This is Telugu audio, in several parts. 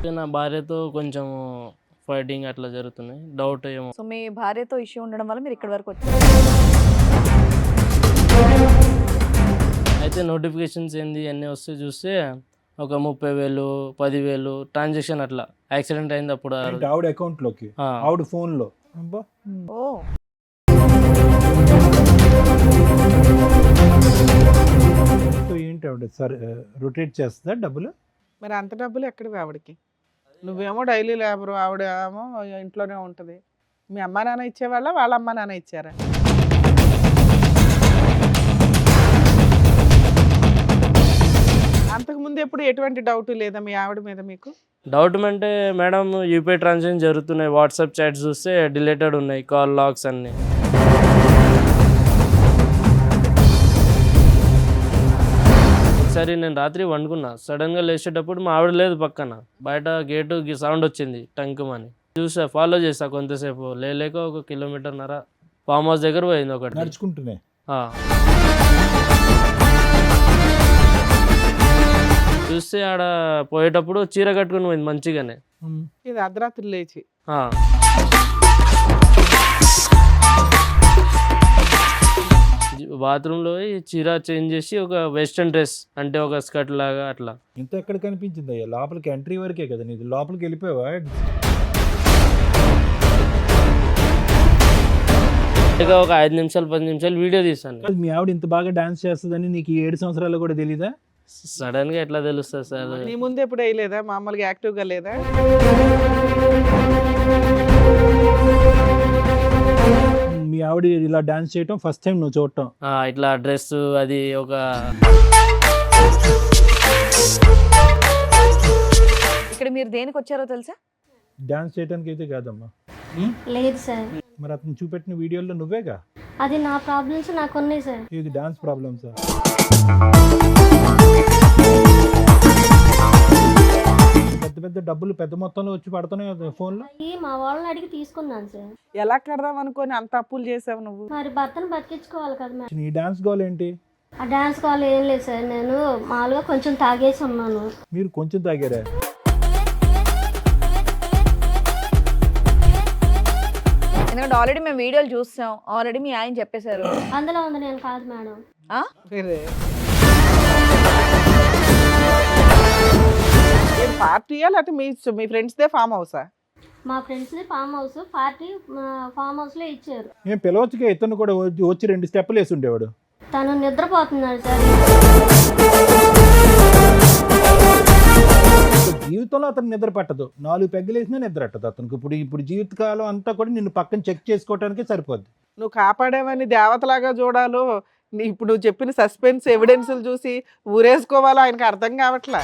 నా భార్యతో కొంచెం ఫైటింగ్ అట్లా జరుగుతున్నాయి, డౌట్ ఏమో. సో మీ భార్యతో ఇష్యూ ఉండడం వల్ల మీరు ఇక్కడి వరకు వచ్చారు. అయితే నోటిఫికేషన్స్ ఏంది అన్నీ వస్తే చూస్తే ఒక 30,000 10,000 ట్రాన్సాక్షన్ అట్లా యాక్సిడెంట్ అయింది అప్పుడు. ఆవిడ అకౌంట్లోకి, ఆవిడ ఫోన్లో. ఓ ఏంటి ఆవిడ సార్ రొటేట్ చేస్తుందా డబ్బులు? మరి అంత డబ్బులు ఎక్కడివి ఆవిడకి? నువ్వేమో డైలీ లేబరు, ఆవిడ ఏమో ఇంట్లోనే ఉంటుంది. మీ అమ్మ నాన్న ఇచ్చేవాళ్ళ, వాళ్ళ అమ్మ నాన్న ఇచ్చారా? అంతకుముందు ఎప్పుడు ఎటువంటి డౌట్ లేదా మీ ఆవిడ మీద మీకు? డౌట్ అంటే మేడం యూపీఐ ట్రాన్సాక్షన్ జరుగుతున్నాయి, వాట్సాప్ చాట్స్ చూస్తే డిలీటెడ్ ఉన్నాయి, కాల్ లాగ్స్ అన్నీ. ఒకసారి నేను రాత్రి వండుకున్నా, సడన్గా లేచేటప్పుడు మా ఆవిడ లేదు పక్కన, బయట గేటు సౌండ్ వచ్చింది టంకుమని. చూసా, ఫాలో చేసా కొంతసేపు, లేక 1.5 కిలోమీటర్ ఫామ్ హౌస్ దగ్గర పోయింది ఒకటి నడుచుకుంటూనే. చూస్తే ఆడ పోయేటప్పుడు చీర కట్టుకుని పోయింది మంచిగానే. ఇది అర్ధరాత్రి లేచి బాత్రూంలో చీర చేంజ్ చేసి ఒక వెస్ట్రన్ డ్రెస్ అంటే ఒక స్కర్ట్ లాగా అట్లా. ఇంత ఎక్కడ కనిపించింది అయ్యా? లోపలికి ఎంట్రీ వరకే కదా నీది, లోపలికి వెళ్ళిపోయావా? ఒక 5 నిమిషాలు 10 నిమిషాలు వీడియో తీసాను. మీ ఆవిడ ఇంత బాగా డాన్స్ చేస్తుందని నీకు 7 సంవత్సరాలు కూడా తెలీదా? సడన్ గా ఎట్లా తెలుస్తుంది సార్? నీ ముందు ఎప్పుడు వేయలేదా? మామూలుగా యాక్టివ్గా లేదా? మీ ఆవిడ ఇలా డాన్స్ చేయటం ఫస్ట్ టైం నువ్వు చూడటం? ఇట్లా డ్రెస్ అది ఒక. ఇక్కడ మీరు దేనికి వచ్చారో తెలుసా? డాన్స్ చేయడానికి అయితే కాదమ్మా. లేదు సార్. మరి అతను చూపెట్టిన వీడియోలో నువ్వేగా? అది నా ప్రాబ్లమ్స్ నాకు ఉన్నాయి సార్. ఇది డాన్స్ ప్రాబ్లమ్స్. పెద్ద పెద్ద డబ్బులు పెద్ద మొత్తంలో వచ్చి పడుతున్నాయి ఫోన్లో. మా వాళ్ళని అడిగి తీసుకున్నాను సార్. ఎలా కడదాం అనుకొని అంత అప్పులు చేసావు నువ్వు? మరి భర్తను బతికించుకోవాలి కదా మేడం. నీ డాన్స్ గోల్ ఏంటి? ఆ డాన్స్ కాల్ ఏం లేదు సార్, నేను మామూలుగా కొంచెం తాగేసి ఉన్నాను. మీరు కొంచెం తాగారా? ఎందుకంటే ఆల్రెడీ మేము వీడియోలు చూస్తాం, ఆల్రెడీ మీ ఆయన చెప్పేశారు. అందులో ఉంది, నేను కాదు మేడం. పార్టీయా లేకపోతే మీ ఫ్రెండ్స్దే ఫామ్ హౌసా? మా ఫ్రెండ్స్ది ఫామ్ హౌస్, పార్టీ ఫామ్ హౌస్లో ఇచ్చారు. మేము పిలవచ్చుగా, ఇతను కూడా వచ్చి 2 స్టెప్పులు వేసి ఉండేవాడు. తను నిద్రపోతున్నాడు సార్. జీవితంలో అతను నిద్ర పట్టదు, 4 పెగ్గలు వేసినా నిద్ర పట్టదు అతనికి. ఇప్పుడు జీవితకాలం అంతా కూడా నిన్ను పక్కన చెక్ చేసుకోవడానికే సరిపోద్ది. నువ్వు కాపాడేవని దేవతలాగా చూడాలో, ఇప్పుడు నువ్వు చెప్పిన సస్పెన్స్ ఎవిడెన్స్లు చూసి ఊరేసుకోవాలో ఆయనకు అర్థం కావట్లే.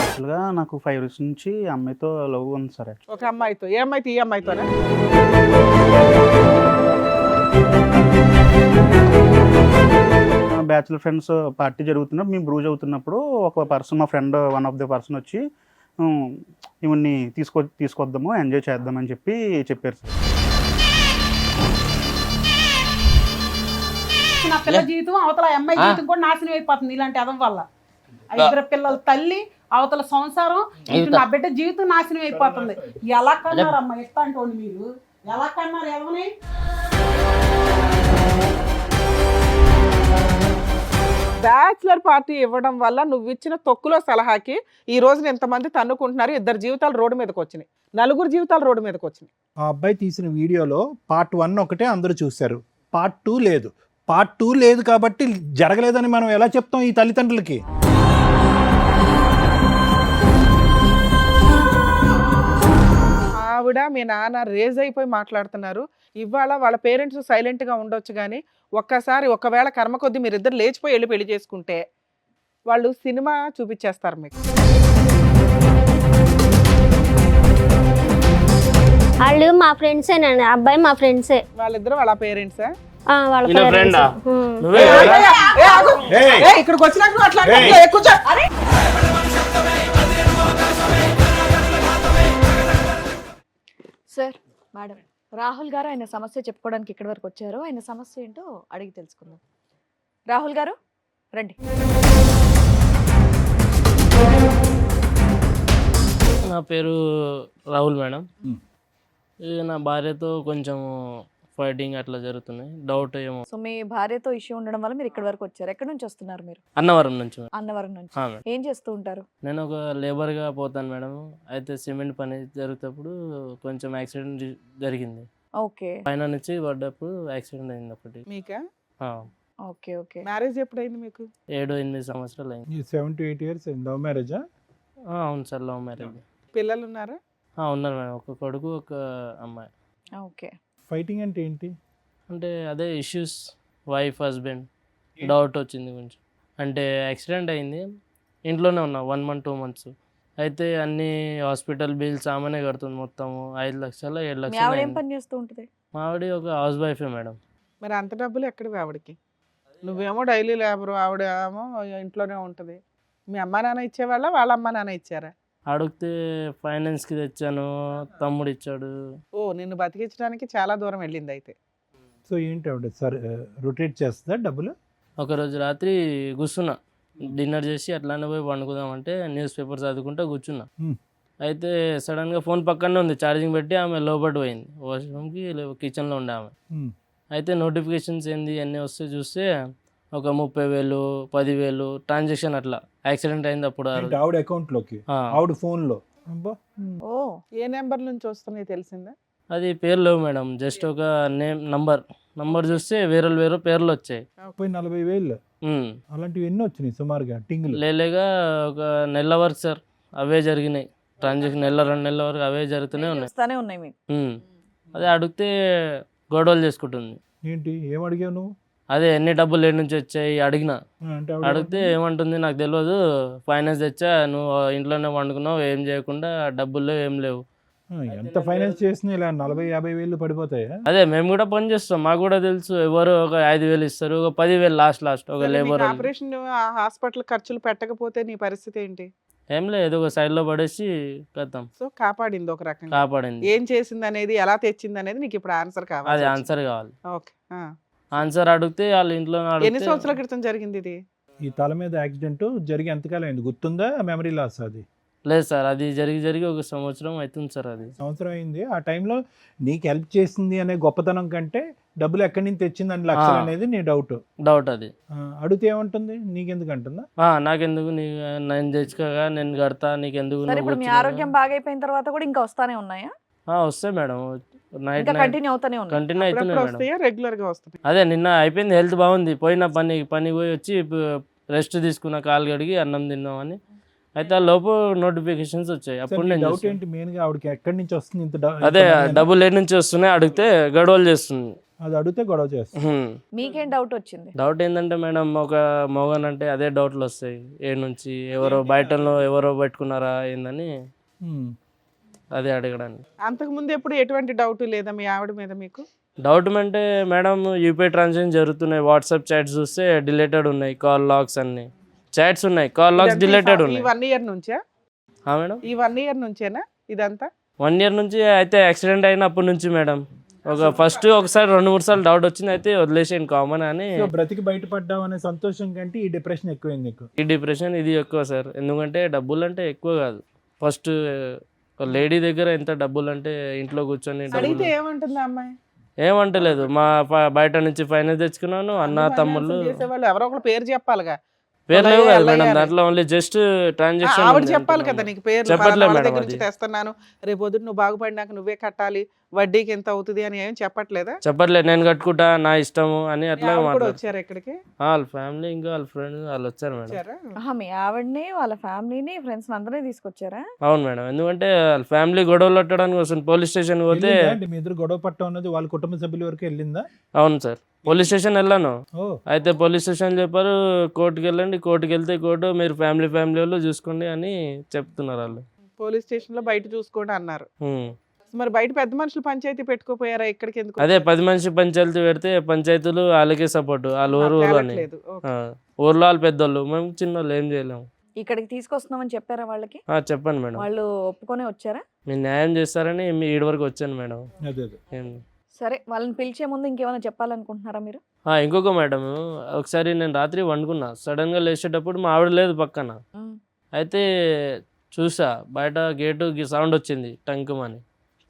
యాక్చువల్గా నాకు 5 years నుంచి అమ్మాయితో లవ్ ఉంది సార్. ఒక అమ్మాయితో? ఏ అమ్మాయితో? ఈ అమ్మాయితోనా? బ్యాచులర్ ఫ్రెండ్స్ పార్టీ జరుగుతున్నప్పుడు మేము బ్రూజ్ అవుతున్నప్పుడు ఒక పర్సన్, మా friend one of the person వచ్చి ఇవన్నీ తీసుకొద్దాము, ఎంజాయ్ చేద్దామని చెప్పారు సార్. నా పిల్ల జీవితం అవతల అమ్మాయి జీవితం కూడా నాశనం అయిపోతుంది ఇలాంటి అదం వల్ల. 5 పిల్లల తల్లి, అవతల సంసారం, నా బిడ్డ జీవితం నాశనం అయిపోతుంది. ఎలా కన్నారమ్మా ఇట్లాంటి మీరు? ఎలా కన్నారు ఎవరిని? బ్యాచులర్ పార్టీ ఇవ్వడం వల్ల నువ్వు ఇచ్చిన తొక్కులో సలహాకి ఈ రోజున ఎంతమంది తన్నుకుంటున్నారు? 2 జీవితాలు రోడ్డు మీదకి వచ్చినాయి, 4 జీవితాలు రోడ్డు మీదకి వచ్చినాయి. ఆ అబ్బాయి తీసిన వీడియోలో పార్ట్ 1 ఒకటే అందరూ చూశారు, పార్ట్ 2 లేదు. పార్ట్ 2 లేదు కాబట్టి జరగలేదని మనం ఎలా చెప్తాం ఈ తల్లిదండ్రులకి? ఆవిడ మీ నాన్న రేజ్ అయిపోయి మాట్లాడుతున్నారు. ఇవాళ వాళ్ళ పేరెంట్స్ సైలెంట్గా ఉండొచ్చు, కానీ ఒక్కసారి ఒకవేళ కర్మ కొద్దీ మీరిద్దరు లేచిపోయి వెళ్ళి పెళ్లి చేసుకుంటే వాళ్ళు సినిమా చూపించేస్తారు మీకు. వాళ్ళు మా ఫ్రెండ్సేనండి, అబ్బాయి మా ఫ్రెండ్సే. వాళ్ళిద్దరు వాళ్ళ పేరెంట్సా? వాళ్ళ ఇక్కడికి వచ్చినాక సార్, మేడం, రాహుల్ గారు ఆయన సమస్య చెప్పుకోవడానికి ఇక్కడి వరకు వచ్చారు. ఆయన సమస్య ఏంటో అడిగి తెలుసుకుందాం. రాహుల్ గారు, రండి. నా పేరు రాహుల్ మేడం. మ్. ఇది నా భార్యతో కొంచెం ఫైటింగ్ అట్లా జరుగుతున్నాయి. డౌట్ ఏమో సో మీ భార్యతో ఇష్యూ ఉండడం వల్ల మీరు ఇక్కడ వరకు వచ్చారు. ఎక్కడి నుంచి వస్తున్నారు మీరు? అన్నవరం నుంచి మేడం. అన్నవరం నుంచి. మేడం ఏం చేస్తూ ఉంటారు? నేను ఒక లేబర్గా పోతాను మేడం. అయితే సిమెంట్ పని జరుగుతప్పుడు కొంచెం యాక్సిడెంట్ జరిగింది. ఓకే పైన నుంచి పడ్డప్పుడు యాక్సిడెంట్ అయింది ఒకటి. మీకా ఓకే ఓకే. మ్యారేజ్ ఎప్పుడైంది మీకు? 7-8 సంవత్సరాలు అయింది. ఈ 7 to 8 years లవ్ మ్యారేజా? అవును సార్, లవ్ మ్యారేజ్. పిల్లలు ఉన్నారా? ఉన్నారు మేడం, ఒక కొడుకు ఒక అమ్మాయి. ఓకే. ఫైటింగ్ అంటే ఏంటి? అంటే అదే ఇష్యూస్, వైఫ్ హస్బెండ్ డౌట్ వచ్చింది కొంచెం. అంటే యాక్సిడెంట్ అయింది, ఇంట్లోనే ఉన్నా 1 month 2 months. అయితే అన్ని హాస్పిటల్ బిల్స్ ఆమెనే కడుతుంది, మొత్తము 5 లక్షలు 7 మీ లక్షలు ఆవిడ ఏం అయింది. పని చేస్తూ ఉంటుంది? మా ఆవిడ ఒక హౌస్ వైఫే మేడం. మరి అంత డబ్బులు ఎక్కడివి ఆవిడకి? నువ్వేమో డైలీ లేబరు, ఆవిడ ఏమో ఇంట్లోనే ఉంటుంది. మీ అమ్మా నాన్న ఇచ్చేవాళ్ళ, వాళ్ళ అమ్మా నాన్న ఇచ్చారా? అడిగితే ఫైనాన్స్కి తెచ్చాను, తమ్ముడు ఇచ్చాడు. ఓ, నిన్ను బతికించడానికి చాలా దూరం వెళ్ళింది అయితే. సో ఏంటి ఆవిడ సార్ రొటేట్ చేస్తుందా డబ్బులు? ఒకరోజు రాత్రి కూర్చున్నా, డిన్నర్ చేసి అట్లానే పోయి పండుకుందామంటే న్యూస్ పేపర్ చదువుకుంటూ కూర్చున్నా. Hmm. అయితే సడన్గా ఫోన్ పక్కనే ఉంది, ఛార్జింగ్ పెట్టి ఆమె లోపల పోయింది, వాష్రూమ్కి కిచెన్లో ఉండే ఆమె. అయితే నోటిఫికేషన్స్ ఏంది అన్నీ వస్తే చూస్తే ఒక 30,000 10,000 ట్రాన్సాక్షన్ అట్లా యాక్సిడెంట్ అయింది అప్పుడు ఆ రోజు. ఆవిడ అకౌంట్ లోకి, ఆ, ఆవిడ ఫోన్ లో. అబ్బా. ఓ ఏ నెంబర్ నుంచి వస్తున్నాయి తెలిసిందా? అది పేరు లేవు మేడం, జస్ట్ ఒక నంబర్ చూస్తే వేరే పేర్లు వచ్చాయి. 40,000 ఉమ్. అలాంటివి ఎన్ని వచ్చినాయి సుమారుగా టింగులు? లేలేగా ఒక నెల వరకు సార్ అవే జరిగినాయి ట్రాన్సాక్షన్, 1-2 నెలల వరకు అవే జరుగుతూనే ఉన్నాయి. వస్తానే ఉన్నాయి మీకు. ఉమ్. అదే అడిగితే గొడవలు చేసుకుంటుంది. ఏంటి ఏం అడిగావు నువ్వు? అదే ఎన్ని డబ్బులు ఏడు నుంచి వచ్చాయి అడిగిన. అంటే అడిగితే ఏమంటుంది, నాకు తెలియదు, ఫైనాన్స్ తెచ్చా, నువ్వు ఇంట్లోనే వండుకున్నావు, ఏం చేయకుండా డబ్బులు ఏం లేవు. ఎంత ఫైనాన్స్ చేసినా ఇలా 40,000-50,000 పడిపోతాయా? అదే మేము కూడా పని చేస్తాం, మాకు కూడా తెలుసు, ఎవరు ఒక 5,000 ఇస్తారు, ఒక 10,000 లాస్ట్ ఒక లేబర్. ఆపరేషన్ హాస్పిటల్ ఖర్చులు పెట్టకపోతే నీ పరిస్థితి ఏంటి? ఏం లేదు, ఏదో ఒక సైడ్లో పడేసి కథం. సో కాపాడింది ఒక రకంగా. కాపాడింది. ఏం చేసింది అనేది, ఎలా తెచ్చింది అనేది నీకు ఇప్పుడు ఆన్సర్ అది కావాలి. ఆన్సర్ కావాలి. ఓకే. ఆన్సర్ అడిగితే వాళ్ళ ఇంట్లో ఎన్ని సంవత్సరాల క్రితం జరిగింది ఇది? ఈ తల మీద యాక్సిడెంట్ జరిగి ఎంతకాలం అయింది గుర్తుందా? మెమరీ లాస్ అది? లేదు సార్, అది జరిగి ఒక సంవత్సరం అవుతుంది సార్. అది సంవత్సరం అయింది. ఆ టైంలో నీకు హెల్ప్ చేసింది అనే గొప్పతనం కంటే డబ్బులు ఎక్కడి నుంచి తెచ్చింది అని లక్షలు అనేది నీ డౌట్. అది అడిగితే ఏమంటుంది? నీకెందుకు అంటుందా? నాకెందుకు, నేను తెచ్చుకోగా నేను కడతా, నీకెందుకు, సరే, ఇప్పుడు మీ ఆరోగ్యం బాగైపోయిన తర్వాత కూడా ఇంకా వస్తానే ఉన్నాయా? వస్తాయి మేడం, నైట్ ఇంకా కంటిన్యూ అవుతానే ఉన్నాయి. కంటిన్యూ అవుతున్నాయి మేడం. వస్తాయా? రెగ్యులర్ గా వస్తాయి? అదే నిన్న అయిపోయింది, హెల్త్ బాగుంది, పోయిన పని పోయి వచ్చి రెస్ట్ తీసుకున్న, కాలు కడిగి అన్నం తిన్నామని. అయితే ఆ లోపు నోటిఫికేషన్స్ వచ్చాయి. అప్పుడు నేను డౌట్ ఏంటి మెయిన్ గా ఆవిడకి ఎక్కడి నుంచి వస్తుంది ఇంత అదే డబ్బులు ఏ నుంచి వస్తున్నాయి అడిగితే గొడవలు చేస్తుంది. అది అడిగితే గొడవ చేస్తుంది. మీకేం డౌట్ వచ్చింది? డౌట్ ఏంటంటే మేడం, ఒక మోగన్ అంటే అదే డౌట్లు వస్తాయి, ఏ నుంచి ఎవరో బయటలో ఎవరో పెట్టుకున్నారా ఏందని అదే అడగడానికి. అంతకు ముందు ఎప్పుడు ఎటువంటి డౌట్ లేదా మీ ఆవిడ మీద మీకు? డౌట్ అంటే మేడం, యూపీఐ ట్రాన్సాక్షన్ జరుగుతున్నాయి, వాట్సాప్ చాట్స్ చూస్తే డిలేటెడ్ ఉన్నాయి, కాల్ లాగ్స్ అన్ని చాట్స్ ఉన్నాయి, కాల్ లాగ్స్ డిలేటెడ్ ఉన్నాయి. ఈ 1 year నుంచా? మేడం ఈ 1 year నుంచేనా ఇదంతా? 1 year నుంచి. అయితే యాక్సిడెంట్ అయినప్పటి నుంచి మేడం, ఫస్ట్ ఒకసారి 2-3 సార్లు డౌట్ వచ్చింది, అయితే వదిలేసాను కామన్ అని. బ్రతికి బయటపడ్డావు అనే సంతోషం కంటే ఈ డిప్రెషన్ ఎక్కువైంది నీకు? ఈ డిప్రెషన్ ఇది ఎక్కువ సార్, ఎందుకంటే డబ్బులు అంటే ఎక్కువ కాదు. ఫస్ట్ ఒక లేడీ దగ్గర ఎంత డబ్బులు అంటే ఇంట్లో కూర్చొని అడిగితే డబ్బులు ఏమంటుంది ఆ అమ్మాయి? ఏమంటలేదు, మా బయట నుంచి ఫైనాన్స్ తెచ్చుకున్నాను, అన్న తమ్ముళ్ళు చేసేవాళ్ళు ఎవరో ఒకరు పేరు చెప్పాలిగా. పేరు లేవు కదా అలా మేడం, అయ్యారు. దాంట్లో ఓన్లీ జస్ట్ ఆవిడ ట్రాన్సాక్షన్ చెప్పాలి కదా నీకు పేరు. చెప్పట్లే వాళ్ళ మేడం దగ్గర అది. నుంచి తెస్తున్నాను, రేపు పొద్దున్న నువ్వు బాగుపడినాక నువ్వే కట్టాలి, వడ్డీకి ఎంత అవుతుంది అని ఏం చెప్పట్లేదా? చెప్పట్లేదు, నేను కట్టుకుంటా నా ఇష్టము అని మీ అట్లా ఆవిడ కూడా మాట్లాడు. వచ్చారు ఇక్కడికి? వాళ్ళ ఫ్యామిలీ ఇంకా వాళ్ళ ఫ్రెండ్స్ వాళ్ళు వచ్చారు మేడం. వచ్చారా? మీ ఆవిడని వాళ్ళ ఫ్యామిలీని ఫ్రెండ్స్ అందరినీ తీసుకొచ్చారా? అవును మేడం, ఎందుకంటే వాళ్ళ ఫ్యామిలీ గొడవలు పెట్టడానికి వస్తుంది, పోలీస్ స్టేషన్ పోతే. వెళ్ళిందా? అంటే మీ ఇద్దరు గొడవ పట్టం అన్నది వాళ్ళ కుటుంబ సభ్యుల వరకు వెళ్ళిందా? అవును సార్, పోలీస్ స్టేషన్ వెళ్ళాను. ఓ అయితే పోలీస్ స్టేషన్ చెప్పారు, కోర్టుకి వెళ్ళండి, కోర్టుకి వెళ్తే కోర్టు మీరు ఫ్యామిలీ వాళ్ళు చూసుకోండి అని చెప్తున్నారు వాళ్ళు. పోలీస్ స్టేషన్ లో బయట చూసుకోండి అన్నారు. ఉమ్. మరి బయట పెద్ద మనుషులు పంచాయతీ పెట్టుకోపోయారా? ఇక్కడికి ఎందుకు? అదే 10 మనిషి పంచాయతీ పెడితే పంచాయతీలు వాళ్ళకే సపోర్ట్, వాళ్ళ ఊరు అని. తేలట్లేదు. ఓకే. ఊర్లో వాళ్ళు పెద్దోళ్ళు, మేము చిన్నోళ్ళు, ఏం చేయలేము. ఇక్కడికి తీసుకొస్తున్నామని చెప్పారా వాళ్ళకి? చెప్పండి మేడం, వాళ్ళు ఒప్పుకొని వచ్చారా? మీరు న్యాయం చేస్తారని మీ ఈడి వరకు వచ్చాను మేడం. అదే అదే. ఏం సరే వాళ్ళని పిలిచే ముందు ఇంకేమైనా చెప్పాలనుకుంటున్నారా మీరు? ఇంకొక మేడం, ఒకసారి నేను రాత్రి వండుకున్నా, సడన్గా లేచేటప్పుడు మా ఆవిడ లేదు పక్కన. అయితే చూసా బయట గేటు సౌండ్ వచ్చింది టంకుమని,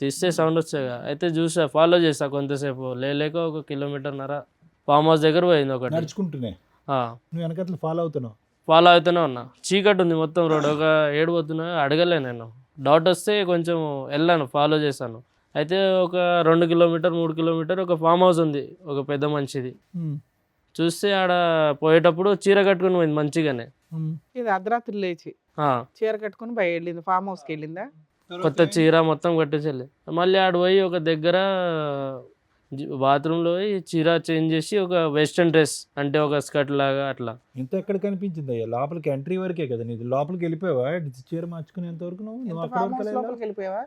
తీస్తే సౌండ్ వచ్చాగా. అయితే చూసా, ఫాలో చేసా కొంతసేపు, లేక 1 కిలోమీటర్న్నర ఫామ్ హౌస్ దగ్గర పోయింది ఒకటి. నడుచుకుంటూనే నువ్వు వెనకట్లు ఫాలో అవుతున్నావు? ఫాలో అవుతూనే ఉన్నా. చీకటి ఉంది మొత్తం రోడ్, ఒక 7 పోతున్నా, అడగలే నేను. డౌట్ వస్తే కొంచెం వెళ్ళాను, ఫాలో చేశాను. అయితే ఒక 2 కిలోమీటర్ 3 కిలోమీటర్ ఒక ఫామ్ హౌస్ ఉంది, ఒక పెద్ద మనిషిది. చూస్తే ఆడ పోయేటప్పుడు చీర కట్టుకుని పోయింది మంచిగానే. ఇది అర్ధరాత్రి లేచి చీర కట్టుకుని వెళ్ళింది, ఫామ్ హౌస్కి వెళ్ళిందా? కొత్త చీర మొత్తం కట్టేసేళ్ళి. మళ్ళీ ఆడ పోయి ఒక దగ్గర బాత్రూంలో పోయి చీర చేంజ్ చేసి ఒక వెస్ట్రన్ డ్రెస్ అంటే ఒక స్కర్ట్ లాగా అట్లా. ఇంత ఎక్కడ కనిపించింది అయ్యా? లోపలికి ఎంట్రీ వరకే కదా నీది, లోపలికి వెళ్ళిపోయావా చీర మార్చుకునేంత వరకు? నువ్వు అక్కడ ఫామ్ వరకు హౌస్ లోపలికి వెళ్ళిపోయావా?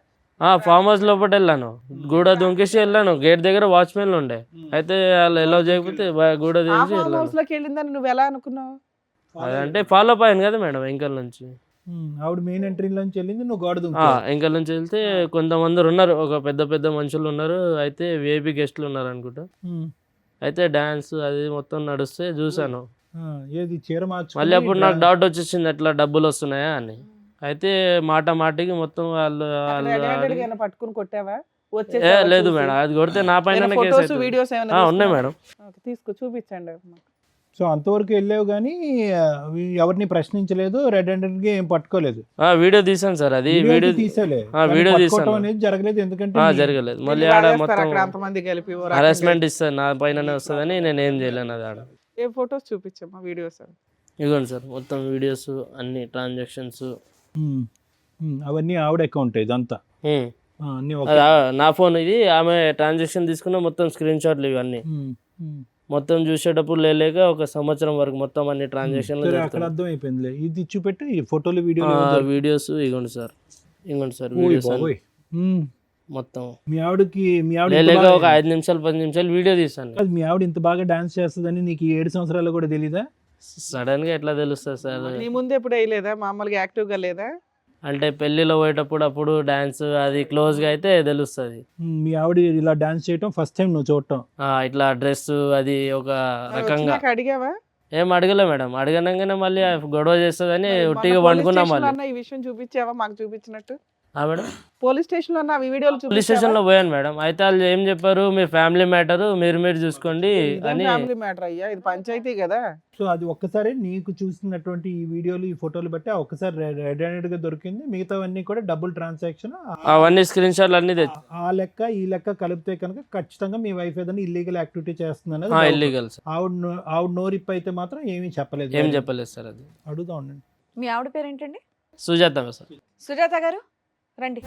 ఫామ్ హౌస్ లోపల వెళ్ళాను, గూడ దొంకేసి వెళ్ళాను. గేట్ దగ్గర వాచ్మెన్లు ఉండే, అయితే వాళ్ళు ఎలా చేయకపోతే గూడ ఆ దించి ఫామ్ వెళ్ళాను. హౌస్ లోకి వెళ్ళిందని నువ్వు ఎలా అనుకున్నావు? అదంటే ఫాలో అప్ అయ్యాను కదా మేడం వెంకల్ నుంచి. ఆవిడ మెయిన్ ఎంట్రీలోంచి వెళ్ళింది, నువ్వు గోడ దుంకు. వెంకల్ నుంచి వెళ్తే కొంతమంది ఉన్నారు, ఒక పెద్ద పెద్ద మనుషులు ఉన్నారు, అయితే విఐపి గెస్ట్లు ఉన్నారు అనుకుంటా. అయితే డాన్స్ అది మొత్తం నడుస్తే చూసాను. ఏది చీర మార్చు. మళ్ళీ అప్పుడు నాకు డౌట్ వచ్చేసింది, ఎట్లా డబ్బులు వస్తున్నాయా అని. అయితే మాటికి మొత్తం వాళ్ళు పట్టుకుని కొట్టావా? లేదు మేడం, అది కొడితే నా పైన వీడియోస్ ఉన్నాయి మేడం. తీసుకో చూపించండి. సో అంతవరకు వెళ్ళావు కానీ ఎవరిని ప్రశ్నించలేదు, రెడ్ హ్యాండెడ్ గా ఏం పట్టుకోలేదు. వీడియో తీసాను సార్, అది వీడియో తీసేలే, వీడియో తీసాను అనేది జరగలేదు. ఎందుకంటే జరగలేదు. మళ్ళీ ఆడ మొత్తం అంతమంది కలిపి హరాస్మెంట్ ఇస్తారు, నా పైననే వస్తుందని నేను ఏం చేయలేను. అది ఆడ ఏ ఫొటోస్ చూపించమ్మా, వీడియోస్ ఇదిగోండి సార్, మొత్తం వీడియోస్ అన్ని ట్రాన్సాక్షన్స్ అవన్నీ ఆవిడ అకౌంట్ ఇదంతా. అన్ని నా ఫోన్ ఇది, ఆమె ట్రాన్సాక్షన్ తీసుకున్న మొత్తం స్క్రీన్ షాట్లు ఇవన్నీ మొత్తం చూసేటప్పుడు లేక 1 సంవత్సరం వరకు మొత్తం అన్ని ట్రాన్సాక్షన్లు అక్కడ అర్థం అయిపోయింది. ఇది చూపెట్టు, ఈ ఫోటోలు వీడియోస్ ఇగోండి సార్, వీడియోస్ మొత్తం. మీ ఆవిడకి లేక ఒక 5 నిమిషాలు 10 నిమిషాలు వీడియో తీసాను. మీ ఆవిడ ఇంత బాగా డాన్స్ చేస్తుందని నీకు 7 సంవత్సరాలు కూడా తెలీదా? సడన్ గా ఎట్లా తెలుస్తుంది సార్? నీ ముందు ఎప్పుడు వేయలేదా? మామూలుగా యాక్టివ్ గా లేదా? అంటే పెళ్లిలో పోయేటప్పుడు అప్పుడు డాన్స్ అది క్లోజ్ గా అయితే తెలుస్తుంది. మీ ఆవిడ ఇలా డాన్స్ చేయటం ఫస్ట్ టైం నువ్వు చూడటం? ఇట్లా డ్రెస్ అది ఒక రకంగా. అడిగావా? ఏం అడగలే మేడం, అడగనంగానే మళ్ళీ గొడవ చేస్తుందని ఒట్టిగా వండుకున్నాం. మళ్ళీ ఈ విషయం చూపించావా మాకు చూపించినట్టు? మేడం పోలీస్ స్టేషన్ లో పోలీస్ స్టేషన్ లో పోయాను మేడం. అయితే వాళ్ళు ఏం చెప్పారు, మీ ఫ్యామిలీ మ్యాటర్ మీరు చూసుకోండి అని. ఫ్యామిలీ మ్యాటర్ అయ్యా, ఇది పంచాయతీ కదా. సో అది ఒక్కసారి నీకు చూసినటువంటి ఈ వీడియోలు ఈ ఫోటోలు బట్టి ఒక్కసారి రెడ్ హ్యాండెడ్ గా దొరికింది, మిగతావన్నీ కూడా డబుల్ ట్రాన్సాక్షన్, అవన్నీ స్క్రీన్ షాట్లు అన్ని తెచ్చి ఆ లెక్క ఈ లెక్క కలిపితే కనుక ఖచ్చితంగా మీ వైఫ్ ఏదైనా ఇల్లీగల్ యాక్టివిటీ చేస్తుంది అనేది. ఇల్లీగల్. ఆవిడ నోరిప్ అయితే మాత్రం ఏమీ చెప్పలేదు. ఏం చెప్పలేదు సార్. అది అడుగుతా ఉండండి. మీ ఆవిడ పేరేంటండి? సుజాత సార్. సుజాత గారు రండి.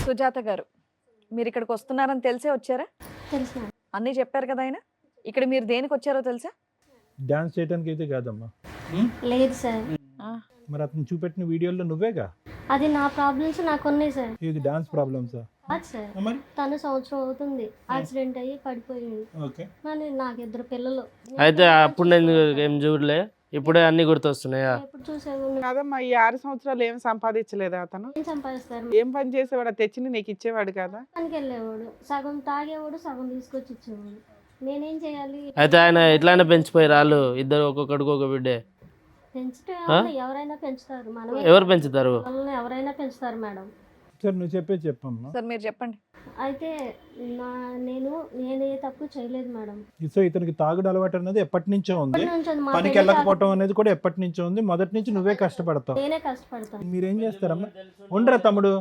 సుజాత గారు, మీరు ఇక్కడికి వస్తున్నారని తెలిసే వచ్చారా? తెలుసు. అన్నీ చెప్పారు కదా ఆయన. ఇక్కడ మీరు దేనికి వచ్చారో తెలుసా? డాన్స్ చేయడానికి అయితే కాదమ్మా. లేదు సార్. మరి అతను చూపెట్టిన వీడియోలో నువ్వేగా? అది నా ప్రాబ్లమ్స్ నాకు ఉన్నాయి సార్. ఇది డాన్స్ ప్రాబ్లమ్సా? సార్ తను సంవత్సరం అవుతుంది యాక్సిడెంట్ అయ్యి పడిపోయింది. మరి నాకు 2 పిల్లలు. అయితే అప్పుడు నేను ఏం చూడలే, ఇప్పుడే అన్ని గుర్తొస్తున్నాయా? ఎప్పుడు చూసావు కాదమ్మా, ఈ 6 సంవత్సరాలు ఏం సంపాదించలేదా అతను? ఏం సంపాదిస్తారు? ఏం పని చేసేవాడు? తెచ్చి నీకు ఇచ్చేవాడు కదా? పనికి వెళ్ళేవాడు, సగం తాగేవాడు, సగం తీసుకొచ్చి ఇచ్చేవాడు. నేనేం చేయాలి? అయితే ఆయన ఇట్లానే పెంచిపోయారు వాళ్ళు ఇద్దరు, ఒక్కొక్కడికి ఒక బిడ్డే. పెంచితే ఎవరైనా పెంచుతారు, మనం ఎవరు పెంచుతారు? ఎవరైనా పెంచుతారు మేడం. సార్ నువ్వు చెప్పమ్మా. సార్ మీరు చెప్పండి. అయితే నేను ఏ తప్పు చేయలేదు మేడం. సో ఇతనికి తాగుడు అలవాటు అనేది ఎప్పటి నుంచో ఉంది, మా పనికి పెళ్లి వెళ్ళకపోవటం అనేది కూడా ఎప్పటి నుంచో ఉంది. మొదటి నుంచి నువ్వే కష్టపడతావు. నేనే కష్టపడతాను. మీరేం చేస్తారమ్మా? ఉండరా తమ్ముడు,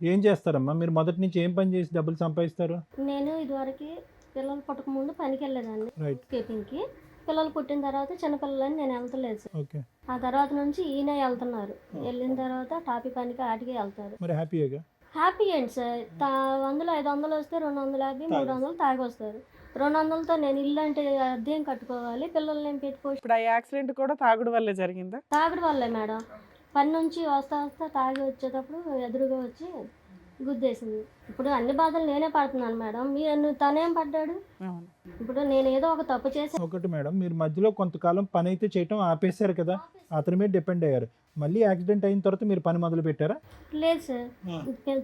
ఏం చేస్తారమ్మా మీరు? మొదటి నుంచి ఏం పని చేసి డబ్బులు సంపాదిస్తారు? నేను ఇదివరకు పిల్లలు పుట్టక ముందు పనికి వెళ్ళేదాన్ని స్కేపింగ్ కి. పిల్లలు పుట్టిన తర్వాత చిన్నపిల్లలని నేను వెళ్తలేదు సార్. ఆ తర్వాత నుంచి ఈయన వెళ్తున్నారు. వెళ్ళిన తర్వాత టాపీ పనికి ఆటికి వెళ్తారు. మరి హ్యాపీగా? హ్యాపీ ఏంటి సార్? 100 500 వస్తే 250 300 తాగి వస్తారు. 200తో నేను ఇల్లు అంటే అద్దెం కట్టుకోవాలి, పిల్లల్ని ఏం పెట్టుకోవచ్చు. ఇప్పుడు ఆ యాక్సిడెంట్ కూడా తాగుడు వల్లే జరిగిందా? తాగుడు వల్లే మేడం. పని నుంచి వస్తా తాగి వచ్చేటప్పుడు ఎదురుగా వచ్చి గుద్దేసింది. ఇప్పుడు అన్ని బాధలు నేనే పడుతున్నాను మేడం, తనేం పడ్డాడు? అవును. ఇప్పుడు నేను ఏదో ఒక తప్పు చేసి ఒకటి మేడం, మీరు మధ్యలో కొంతకాలం పని అయితే చేయటం ఆపేశారు కదా, అతని మీద డిపెండ్ అయ్యారు. మళ్ళీ యాక్సిడెంట్ అయిన తర్వాత మీరు పని మొదలు పెట్టారా? లేదు సార్,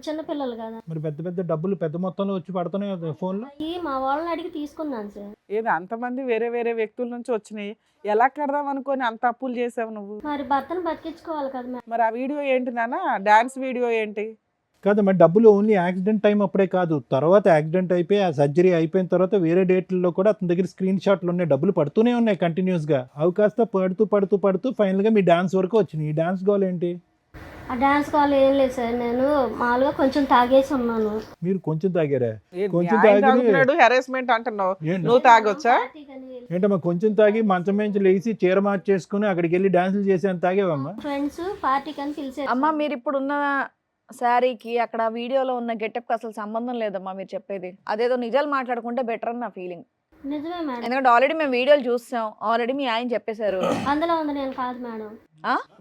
చిన్న పిల్లలు కదా. మరి పెద్ద పెద్ద డబ్బులు పెద్ద మొత్తంలో వచ్చి పడుతున్నాయి కదా ఫోన్లో. అవి మా వాళ్ళని అడిగి తీసుకున్నాను సార్. ఏదో అంతమంది వేరే వేరే వ్యక్తుల నుంచి వచ్చినాయి, ఎలా కడదాం అనుకొని అంత అప్పులు చేసావు నువ్వు? మరి భర్తను బతికించుకోవాలి కదా మేడం. మరి ఆ వీడియో ఏంటి నాన్న, డాన్స్ వీడియో ఏంటి? కాదు మరి డబ్బులు ఓన్లీ యాక్సిడెంట్ టైం అప్పుడే కాదు, తర్వాత యాక్సిడెంట్ అయిపోయి ఆ సర్జరీ అయిపోయిన తర్వాత వేరే డేట్లలో కూడా అతని దగ్గర స్క్రీన్ షాట్లు ఉన్నాయి, డబ్బులు పడుతూనే ఉన్నాయి కంటిన్యూస్గా. అవి కాస్త పడుతూ పడుతూ పడుతూ ఫైనల్గా మీ డాన్స్ వరకు వచ్చినాయి. ఈ డాన్స్ గోల్ ఏంటి? ఆ డాన్స్ కాల్ ఏం లేదు సార్, నేను మామూలుగా కొంచెం తాగేసి ఉన్నాను. మీరు కొంచెం తాగారా? ఏంటి, కొంచెం ఆయన తాగి తాగుతున్నాడు, హెరాస్మెంట్ అంటున్నావు, ఏంటి? నువ్వు తాగొచ్చా? పార్టీకని వెళ్ళి ఏంటమ్మా కొంచెం తాగి మంచం నుంచి లేచి చీర మార్చేసుకుని అక్కడికి వెళ్ళి డాన్సులు చేసేంత తాగేవమ్మా? ఫ్రెండ్స్ పార్టీకి అని పిలిచారు. అమ్మ మీరు ఇప్పుడు ఉన్న శారీకి అక్కడ వీడియోలో ఉన్న గెటప్కి అసలు సంబంధం లేదమ్మా మీరు చెప్పేది. అదేదో నిజాలు మాట్లాడుకుంటే బెటర్ అని నా ఫీలింగ్. నిజమే మేడం, ఎందుకంటే ఆల్రెడీ మేము వీడియోలు చూస్తాం, ఆల్రెడీ మీ ఆయన చెప్పేశారు. అందులో ఉంది, నేను కాదు మేడం.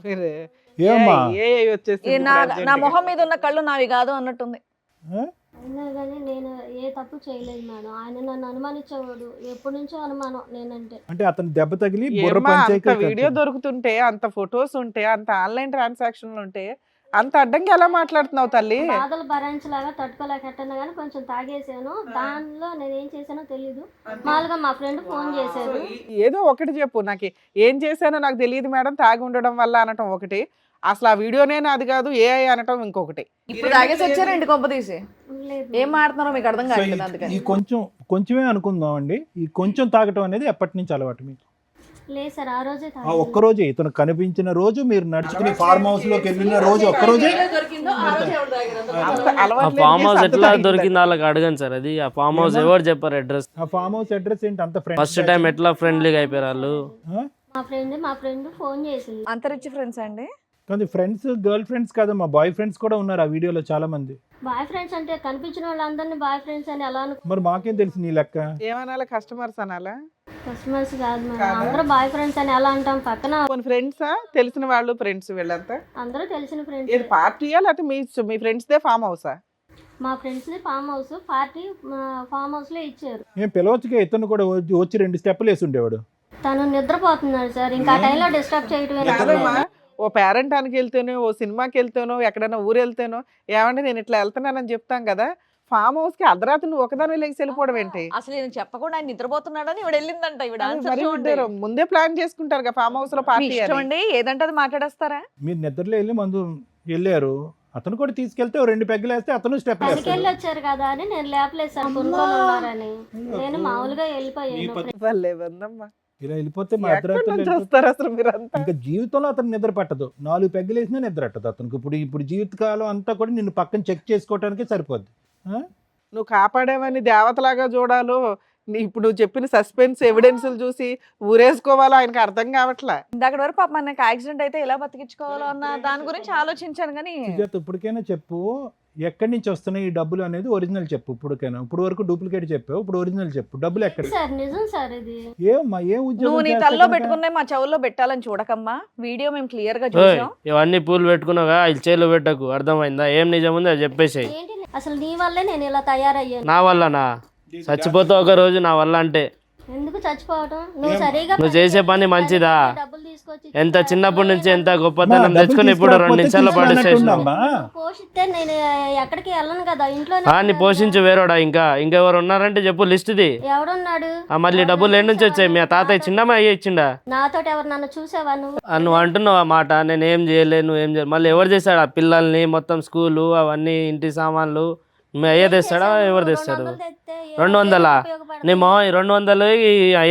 వేరే. ఏమ్మా? ఏ వచ్చేసి ఈ నా మొహం మీద ఉన్న కళ్ళు నావి కాదు అన్నట్టుంది. అయినా కానీ నేను ఏ తప్పు చేయలేదు మేడం. ఆయన నన్ను అనుమానించేవాడు, ఎప్పటి నుంచో అనుమానం నేనంటే. అంటే అతను దెబ్బ తగిలి బుర్ర పంచాయి వీడియో దొరుకుతుంటే, అంత ఫొటోస్ ఉంటే, అంత ఆన్లైన్ ట్రాన్సాక్షన్లు ఉంటే, అంత అడ్డంగా ఎలా మాట్లాడుతున్నావు తల్లి? బాధలు భరించలాగా తట్టుకోలేకట్టన్నా కానీ కొంచెం తాగేసాను. దానిలో నేను ఏం చేశానో తెలీదు. మామూలుగా మా ఫ్రెండ్ ఫోన్ చేశారు. ఏదో ఒకటి చెప్పు, నాకు ఏం చేశానో నాకు తెలియదు మేడం, తాగి ఉండడం వల్ల అనటం ఒకటి, అసలు ఆ వీడియోనే నాది కాదు ఏఐ అనటం ఇంకొకటి. ఇప్పుడు తాగేసి వచ్చారండి కొంప తీసి. లేదు ఏం మాట్లాడుతున్నారో మీకు అర్థం కావట్లేదు అందుకని. ఈ కొంచెమే అనుకుందాం అండి. ఈ కొంచెం తాగటం అనేది ఎప్పటి నుంచి అలవాటు మీకు? లేదు సార్, ఆ రోజే ఆ ఒక్కరోజే ఇతను కనిపించిన రోజు, మీరు నడుచుకుని ఫార్మ్ హౌస్ లోకి వెళ్ళిన రోజు ఒక్కరోజే. ఆ ఫామ్ హౌస్ ఎట్లా దొరికింది వాళ్ళకి అడగండి సార్. అది ఆ ఫామ్ హౌస్ ఎవరు చెప్పారు అడ్రస్? ఆ ఫామ్ హౌస్ అడ్రస్ ఏంటి అంత ఫ్రెండ్? ఫస్ట్ టైం ఎట్లా ఫ్రెండ్లీగా అయిపోయారు వాళ్ళు? మా ఫ్రెండ్ ఫోన్ చేసింది. అంత రిచ్ ఫ్రెండ్స్ అండి? కానీ ఫ్రెండ్స్ గర్ల్ ఫ్రెండ్స్ కాదమ్మా, బాయ్ ఫ్రెండ్స్ కూడా ఉన్నారు ఆ వీడియోలో చాలా మంది. బాయ్ ఫ్రెండ్స్ అంటే కనిపించిన వాళ్ళందరినీ బాయ్ ఫ్రెండ్స్ అని ఎలా అనుకో. మరి మాకేం తెలుసు నీ లెక్క? ఏమనాలా, కస్టమర్స్ అనాలా? కస్టమర్స్ కాదు మేడం, అందరూ బాయ్ ఫ్రెండ్స్ అని ఎలా అంటాం? పక్కన ఫ్రెండ్సా, తెలిసిన వాళ్ళు ఫ్రెండ్స్ వీళ్ళంతా? అందరూ తెలిసిన ఇది ఫ్రెండ్స్. పార్టీయా లేకపోతే మీ ఫ్రెండ్స్ దే ఫామ్ హౌసా? మా friends farm house, party farm house లో ఇచ్చారు. ఏం పిలవచ్చుగా, ఇతను కూడా వచ్చి 2 స్టెప్పులు వేసి ఉండేవాడు. తను నిద్రపోతున్నాడు సార్, ఇంకా ఆ టైంలో డిస్టర్బ్ చేయటమే. కాదమ్మా, ఓ పేరెంటానికి వెళ్తేనో, ఓ సినిమాకి వెళ్తేనో, ఎక్కడైనా ఊరు వెళ్తేనో, ఏమంటే నేను ఇట్లా వెళ్తున్నానని చెప్తాం కదా, ఫామ్ హౌస్ కి అర్ధరాత్రి నువ్వు ఒకదాని లేచి వెళ్ళిపోవడం ఏంటి? అసలు నేను చెప్పకుండా ఆయన నిద్రపోతున్నాడని ఇవిడ వెళ్ళిందంట. ఇవిడ మరి ఇద్దరు ముందే ప్లాన్ చేసుకుంటారు కదా ఫామ్ హౌస్ లో పార్టీ అని. అండి ఏదంటే అది మాట్లాడేస్తారా? మీరు నిద్రలో వెళ్ళి మందు వెళ్ళారు, అతను కూడా తీసుకెళ్తే 2 పెగ్గులు వేస్తే అతను స్టెప్ పనికి వేస్తాడు. వెళ్ళి వచ్చారు కదా అని నేను లేపలేదు సార్, కొనుక్కొని ఉన్నారని. నేను మామూలుగా వెళ్ళిపోయాను. వాళ్ళే ఉందమ్మా, ఇలా వెళ్ళిపోతే మా ఎక్కడి అర్ధరాత్రులు నుంచి వెళ్ళిపోతే వస్తారు అసలు మీరంతా? ఇంకా జీవితంలో అతను నిద్ర పట్టదు. 4 పెగ్గులు వేసినా నిద్ర పట్టదు అతనికి. ఇప్పుడు జీవితకాలం అంతా కూడా నిన్ను పక్కన చెక్ చేసుకోవటానికి సరిపోద్ది. నువ్వు కాపాడేవని దేవతలాగా చూడాలో, ఇప్పుడు నువ్వు చెప్పిన సస్పెన్స్ ఎవిడెన్స్లు చూసి ఊరేసుకోవాలో ఆయనకి అర్థం కావట్లే. ఇందాక వరకు పాప మనకి యాక్సిడెంట్ అయితే ఎలా బతికించుకోవాలో అన్న దాని గురించి ఆలోచించాను కానీ సుజాత ఇప్పటికైనా చెప్పు, ఎక్కడి నుంచి వస్తున్నాయి ఈ డబ్బులు అనేది ఒరిజినల్ చెప్పు. ఇప్పటికైనా ఇప్పుడు వరకు డూప్లికేట్ చెప్పావు, ఇప్పుడు ఒరిజినల్ చెప్పు. డబ్బులు ఎక్కడ? సార్ నిజం సార్ ఇది. ఏమ్మా ఏ నువ్వు ఉద్యోగం నీ చేస్తే తల్లో కనుక? పెట్టుకునే మా చెవుల్లో పెట్టాలని చూడకమ్మా. వీడియో మేము క్లియర్ గా ఓయ్, చూసాం. ఇవన్నీ పూలు పెట్టుకున్నావుగా, ఇది చేలు పెట్టకు. అర్థమైందా? ఏం నిజం ఉంది అది చెప్పేసాయి. ఏంటి అసలు నీ వల్లే నేను ఇలా తయారయ్యాను. నా వల్లనా? చచ్చిపోతావు ఒక రోజు నా వల్ల అంటే. ఎందుకు చచ్చిపోవటం? నువ్వు సరిగా నువ్వు చేసే పని మంచిదా? డబ్బులు తీసుకొచ్చి ఎంత చిన్నప్పటి నుంచి ఎంత అమ్మా, గొప్పతనం డబ్బులు తెచ్చుకుని ఇప్పుడు 2 నిమిషాల్లో తీసుకురాకపోతే పడేసేసినావు. తీసుకురానట్టుందమ్మా. పోషిస్తే నేను ఎక్కడికి వెళ్ళను కదా, ఇంట్లో నీ పోషించు వేరోడా? ఇంకెవరు ఉన్నారంటే చెప్పు, లిస్ట్ ది. ఎవడున్నాడు? మళ్ళీ డబ్బులు ఏడు నుంచి వచ్చాయి? మీ తాతయ్య చిన్నమ్మ అయ్యి ఇచ్చిండా? నాతోటి ఎవరు నన్ను చూసావా నువ్వు? నువ్వు అంటున్నావు ఆ మాట, నేను ఏం చేయలేను, నువ్వు ఏం చేయలేదు. మళ్ళీ ఎవరు చేశాడు? ఆ పిల్లల్ని మొత్తం స్కూలు అవన్నీ ఇంటి సామాన్లు మీ అయ్యే తెస్తాడా? ఎవరు తెస్తాడు? 200? నీ మా 200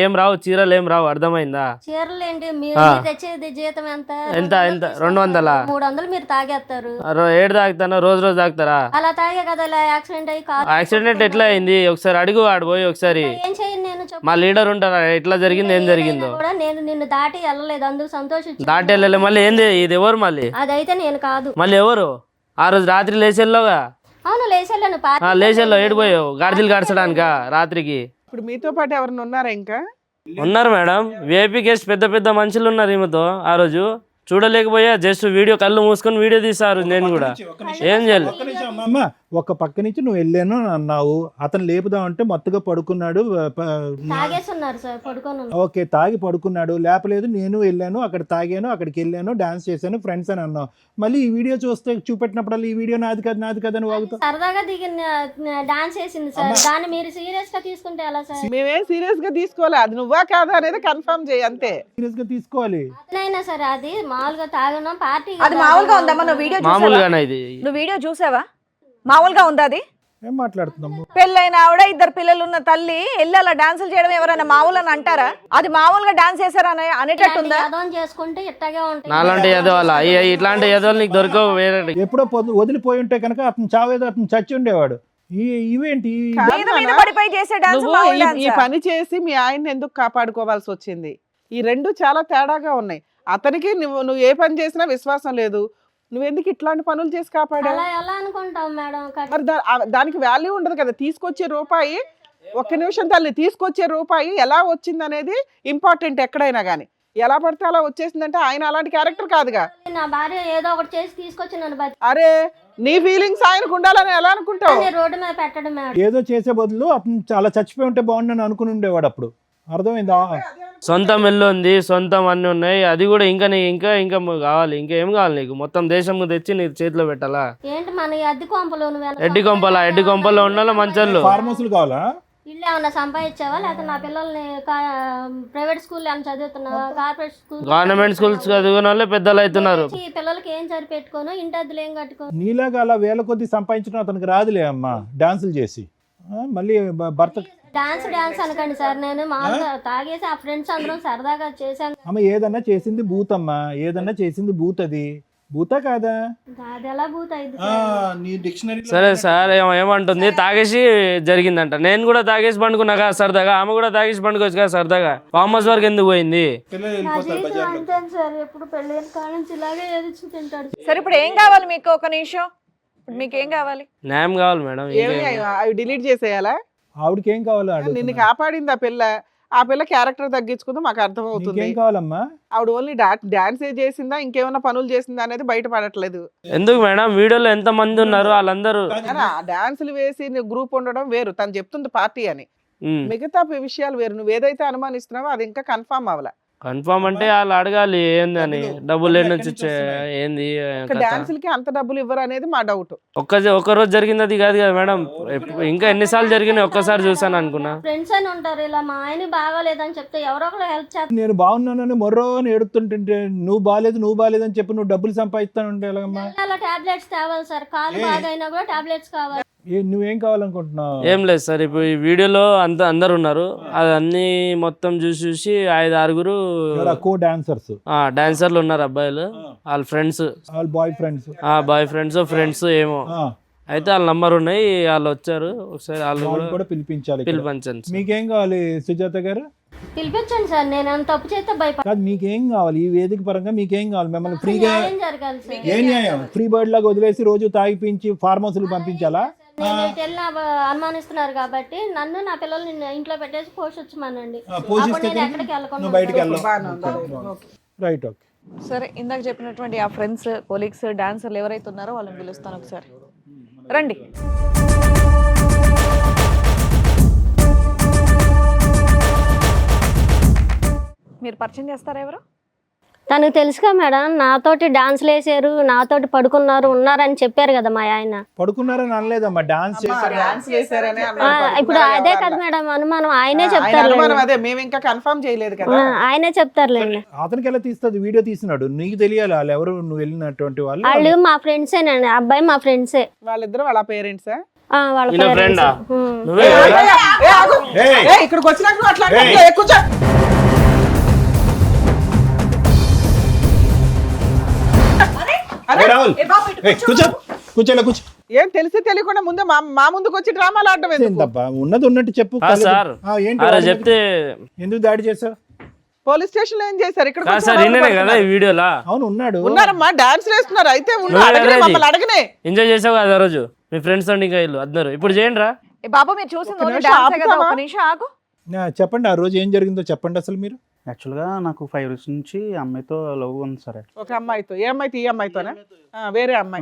ఏం రావు, చీరలు ఏం రావు. అర్థమైందా? చీరలు ఏంటి మీరు తెచ్చేది? జీతం ఎంత? ఎంత 200? 300 మీరు తాగేస్తారు. ఏడు తాగుతాను, రోజు తాగుతారా? అలా తాగే కదా ఇలా యాక్సిడెంట్ అయ్యి కారు. యాక్సిడెంట్ ఎట్లా అయింది ఒకసారి అడుగు, ఆడిపోయి ఒకసారి. ఏం చేయను నేను చెప్పు. మా లీడర్ ఉంటారా, ఎట్లా జరిగింది, ఏం జరిగిందో? కూడా నేను నిన్ను దాటి వెళ్ళలేదు, అందుకు సంతోషించు. దాటి వెళ్ళలే. మళ్ళీ ఏంది ఇది? ఎవరు మళ్ళీ? అదైతే నేను కాదు. మళ్ళీ ఎవరు? ఆ రోజు రాత్రి లేచెల్లోగా. అవును లేచెళ్ళను. లేచెల్లో ఏడిపోయావు గాడిదలు గాడ్చడానికా రాత్రికి? ఇప్పుడు మీతో పాటు ఎవరైనా ఉన్నారా ఇంకా? ఉన్నారు మేడం, విఐపీ గెస్ట్ పెద్ద పెద్ద మనుషులు ఉన్నారు ఈమెతో. ఆ రోజు చూడలేకపోయా, జస్ట్ వీడియో కళ్ళు మూసుకొని వీడియో తీసారు. నేను కూడా ఏం చేయలేదు. ఒక పక్క నుంచి నువ్వు వెళ్ళాను అని అన్నావు, అతను లేపుదామంటే మత్తుగా పడుకున్నాడు, తాగేసి ఉన్నారు సార్, పడుకొని ఉన్నారు. ఓకే తాగి పడుకున్నాడు, లేపలేదు, నేను వెళ్ళాను అక్కడ తాగాను, అక్కడికి వెళ్ళాను, డాన్స్ చేశాను, ఫ్రెండ్స్ అని అన్నావు. మళ్ళీ ఈ వీడియో చూపెట్టినప్పుడు ఈ వీడియో నాది కాదు అని వాగుతావు. సరదాగా దిగిన డాన్స్ చేసింది సార్, దాన్ని మీరు సీరియస్ గా తీసుకుంటే ఎలా సార్? మేమేం సీరియస్ గా తీసుకోవాలి, అది నువ్వా కాదా అనేది కన్ఫర్మ్ చేయి అంతే. సీరియస్ గా తీసుకోవాలి. అతనైనా సరే అది మామూలుగా తాగడం పార్టీ అది మామూలుగా ఉందమ్మా? నువ్వు వీడియో చూసావా? మామూలుగానే ఇది. నువ్వు వీడియో చూసావా? మామూలుగా ఉందా అది? ఏం మాట్లాడుతున్నాము? పెళ్ళైన ఆవిడ, 2 పిల్లలు ఉన్న తల్లి వెళ్ళి అలా డాన్సులు చేయడం ఎవరైనా మామూలు అని అంటారా? అది మామూలుగా డాన్స్ చేశారా అనేటట్టుందా? యదవం చేసుకుంటే ఇట్టగే ఉంటాయి. నాలాంటి ఎదవాళ్ళ ఇట్లాంటి ఎదవాళ్ళు నీకు దొరకవు వేరే. ఎప్పుడో వదిలిపోయి ఉంటే కనుక అతను చావేదో అతను చచ్చి ఉండేవాడు. ఇవేంటి మీద మీద పడిపోయి చేసే డాన్స్ నువ్వు మామూలు ఈ డాన్సా? పని చేసి మీ ఆయన్ని ఎందుకు కాపాడుకోవాల్సి వచ్చింది? ఈ రెండు చాలా తేడాగా ఉన్నాయి. అతనికి నువ్వు ఏ పని చేసినా విశ్వాసం లేదు, నువ్వెందుకు ఇట్లాంటి పనులు చేసి కాపాడా? అలా ఎలా అనుకుంటాం మేడం? మరి దానికి వాల్యూ ఉండదు కదా. తీసుకొచ్చే రూపాయి, ఒక్క నిమిషం తల్లి, తీసుకొచ్చే రూపాయి ఎలా వచ్చింది అనేది ఇంపార్టెంట్ ఎక్కడైనా కానీ. ఎలా పడితే అలా వచ్చేసిందంటే ఆయన అలాంటి క్యారెక్టర్ కాదుగా. నా భార్య ఏదో ఒకటి చేసి తీసుకొచ్చి నన్ను బతి అరే నీ ఫీలింగ్స్ ఆయనకు ఉండాలని ఎలా అనుకుంటావు? రోడ్డు మీద పెట్టడం మేడం. ఏదో చేసే బదులు అతను చాలా చచ్చిపోయి ఉంటే బాగుండని అనుకుని ఉండేవాడు అప్పుడు. అర్థమైందా? సొంతం ఇల్లు ఉంది, సొంతం అన్ని ఉన్నాయి, అది కూడా ఇంకా ఇంకా కావాలి, ఇంకా ఏం కావాలి నీకు? మొత్తం దేశం తెచ్చి నీ చేతిలో పెట్టాలా? ఏంటి మన అద్దె కొంపలు ఎడ్డి కొంపలో ఉండాలి మంచోళ్ళు. ఫార్మ్ హౌస్లు కావాలా? ఇల్లు ఏమన్నా సంపాదించావా? లేకపోతే నా పిల్లల్ని ప్రైవేట్ స్కూల్ ఏమైనా చదువుతున్నావా? కార్పొరేట్ స్కూల్, గవర్నమెంట్ స్కూల్స్ చదివిన వాళ్ళే పెద్దలు అవుతున్నారు. ఈ పిల్లలకి ఏం సరిపెట్టుకోను, ఇంటి అద్దెలు ఏం కట్టుకోను. నీలాగా అలా వేల కొద్ది సంపాదించడం అతనికి రాదులే అమ్మా, డాన్సులు చేసి. మళ్ళీ భర్త డాన్స్ అనకండి సార్, నేను మామూలుగా తాగేసి ఆ ఫ్రెండ్స్ అందరం సరదాగా చేశాను. అమ్మ ఏదన్నా చేసింది భూత్ అమ్మా, ఏదన్నా చేసింది భూత్. అది భూతా కాదా? అది ఎలా భూత అయింది? నీ డిక్షనరీ. సరే సార్ ఏమంటుంది, తాగేసి జరిగిందంట. నేను కూడా తాగేసి పండుకున్నా కదా సరదాగా, ఆమె కూడా తాగేసి పండుకోవచ్చు కదా సరదాగా. ఫామ్ హౌస్ వరకు ఎందుకు పోయింది? నా జీవితం అంతేను సార్, ఎప్పుడు పెళ్ళైన కాడ నుంచి ఇలాగే ఏది తింటాడు. సరే ఇప్పుడు ఏం కావాలి మీకు? ఒక నిమిషం, ఇప్పుడు మీకు ఏం కావాలి? న్యాయం కావాలి మేడం. అవి డిలీట్ చేసేయాలా? ఆవిడకి ఏం కావాలో నిన్ను కాపాడింది ఆ పిల్ల క్యారెక్టర్ తగ్గించుకుందో మాకు అర్థం అవుతుంది. ఏం కావాలమ్మా? ఆవిడ ఓన్లీ డాన్స్ చేసిందా ఇంకేమైనా పనులు చేసిందా అనేది బయటపడట్లేదు. ఎందుకు మేడం? వీడియోలో ఎంత మంది ఉన్నారు వాళ్ళందరూ డాన్సులు వేసి గ్రూప్ ఉండడం వేరు, తను చెప్తుంది పార్టీ అని. మిగతా విషయాలు వేరు. నువ్వు ఏదైతే అనుమానిస్తున్నావో అది ఇంకా కన్ఫర్మ్ అవ్వాల. కన్ఫర్మ్ అంటే వాళ్ళు అడగాలి ఏంది అని, డబ్బులు ఏడు నుంచి ఏంది డాన్సులకి అంత డబ్బులు ఇవ్వరు అనేది మా డౌట్. ఒక్క రోజు జరిగింది అది కాదు కదా మేడం, ఇంకా ఎన్నిసార్లు జరిగినాయి ఒక్కసారి చూసాను అనుకున్నా. ఫ్రెండ్స్ అని ఉంటారు, ఇలా మా ఆయన బాగాలేదని చెప్తే ఎవరో ఒకరు హెల్ప్ చేస్తారు. నేను బాగున్నానని మొర్రో అని ఏడుతుంటే నువ్వు బాగాలేదని చెప్పి నువ్వు డబ్బులు సంపాదిస్తానంటే ఎలాగమ్మా? టాబ్లెట్స్ తేవాలి సారు, కాలు బాగైనా కూడా టాబ్లెట్స్ కావాలి. నువ్వేం కావాలనుకుంటున్నావు? ఏం లేదు సార్, ఇప్పుడు ఈ వీడియోలో అందరు ఉన్నారు, అది అన్ని మొత్తం చూసి 5-6 డాన్సర్లు ఉన్నారు, అబ్బాయిలు, వాళ్ళ ఫ్రెండ్స్, బాయ్ ఫ్రెండ్స్ ఏమో. అయితే వాళ్ళ నంబర్ ఉన్నాయి, వాళ్ళు వచ్చారు, ఒకసారి వాళ్ళు కూడా పిలిపించండి. మీకేం కావాలి సుజాత గారు? పిలిపించండి సార్, నేను తప్పు చేస్తే భయపడ. మీకేం కావాలి? ఈ వేదిక పరంగా మీకేం కావాలి? మిమ్మల్ని ఫ్రీగా జరగాలి సార్. ఏ న్యాయం? ఫ్రీ బర్డ్ లాగా వదిలేసి రోజు తాగిపించి ఫార్మ్ హౌస్ పంపించాలా? నేను వెళ్ళిన అనుమానిస్తున్నారు కాబట్టి నన్ను నా పిల్లల్ని ఇంట్లో పెట్టేసి పోషించమనండి. ఎక్కడికి వెళ్ళకుండా. Right, okay. సరే, ఇందాక చెప్పినటువంటి ఆ ఫ్రెండ్స్, కొలీగ్స్, డాన్సర్లు ఎవరైతే ఉన్నారో వాళ్ళని పిలుస్తాను, ఒకసారి రండి. మీరు పరిచయం చేస్తారా ఎవరు? తనకు తెలుసుగా మేడం, నాతోటి డాన్స్లు వేసారు, నాతోటి పడుకున్నారు, ఉన్నారని చెప్పారు కదా మా ఆయన. పడుకున్నారని అనలేదమ్మా, డాన్స్ చేశారని. ఇప్పుడు అదే కదా మేడం అనుమానం, ఆయనే చెప్తారు. అదే మేము ఇంకా కన్ఫర్మ్ చేయలేదు కదా, ఆయనే చెప్తారులేండి. అతనికి ఎలా తీస్తుంది? వీడియో తీసినాడు, నీకు తెలియాలి వాళ్ళు ఎవరు, నువ్వు వెళ్ళినటువంటి వాళ్ళు. వాళ్ళు మా ఫ్రెండ్సేనండి, అబ్బాయి మా ఫ్రెండ్సే. వాళ్ళిద్దరు వాళ్ళ పేరెంట్సా? వాళ్ళ పేరెంట్స్. ఇక్కడికి వచ్చినాక అట్లా ఏం తెలిసి తెలియకుండా ముందే మా ముందుకు వచ్చి డ్రామాలు ఆడటం ఉన్నది ఉన్నట్టు చెప్పు. చెప్తే ఎందుకు దాడి చేసావు? పోలీస్ స్టేషన్ లో ఏం చేశారు? ఇక్కడ అవును, ఉన్నారమ్మా, డాన్స్ వేస్తున్నారు. అయితే అడగనే ఎంజాయ్ చేసావు కదా రోజు మీ ఫ్రెండ్స్ అండి, ఇంకా ఇల్లు అందరు. ఇప్పుడు చేయండి రా బాబు, మీరు చూసింది డాన్స్ కదా, ఒక నిమిషం ఆగు. చెప్పండి, ఆ రోజు ఏం జరిగిందో చెప్పండి అసలు మీరు. యాక్చువల్గా నాకు 5 years నుంచి అమ్మాయితో లవ్ ఉంది సార్. ఒక అమ్మాయితో? ఏ అమ్మాయితో? ఈ అమ్మాయితోనే? వేరే అమ్మాయి.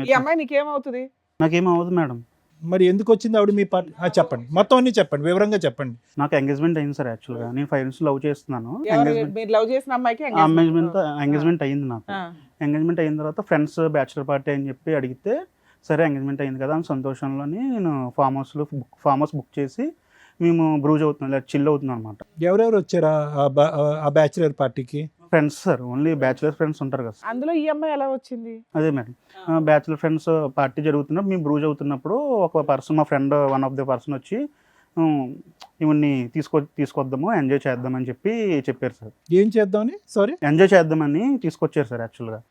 ఈ అమ్మాయి నీకేమవుతుంది? నాకేం అవ్వదు మేడం. మరి ఎందుకు వచ్చింది ఆవిడ మీ పార్టీ? చెప్పండి, మొత్తం అన్ని చెప్పండి, వివరంగా చెప్పండి. నాకు ఎంగేజ్మెంట్ అయింది సార్. యాక్చువల్గా నేను 5 నుంచి లవ్ చేస్తున్నాను. మీరు లవ్ చేసిన అమ్మాయికి ఎంగేజ్మెంట్ అయింది నాకు. ఎంగేజ్మెంట్ అయిన తర్వాత ఫ్రెండ్స్ బ్యాచులర్ పార్టీ అని చెప్పి అడిగితే సరే ఎంగేజ్మెంట్ అయింది కదా అని సంతోషంలోని నేను ఫామ్ హౌస్ బుక్ చేసి మేము బ్రూజ్ అవుతున్నాం, చిల్ అవుతున్నాం అనమాట. ఎవరెవరు వచ్చారా ఆ బ్యాచులర్ పార్టీకి? Friends sir, only bachelor friends ఉంటారు కదా. అందులో ఈ అమ్మాయి ఎలా వచ్చింది? అదే మేడం, బ్యాచులర్ ఫ్రెండ్స్ పార్టీ జరుగుతున్నప్పుడు మేము బ్రూజ్ అవుతున్నప్పుడు ఒక పర్సన్, మా friend one of the person వచ్చి ఇవన్నీ తీసుకొద్దాము, ఎంజాయ్ చేద్దామని చెప్పారు సార్. ఏం చేద్దామని? సారీ, ఎంజాయ్ చేద్దామని తీసుకొచ్చారు సార్. యాక్చువల్గా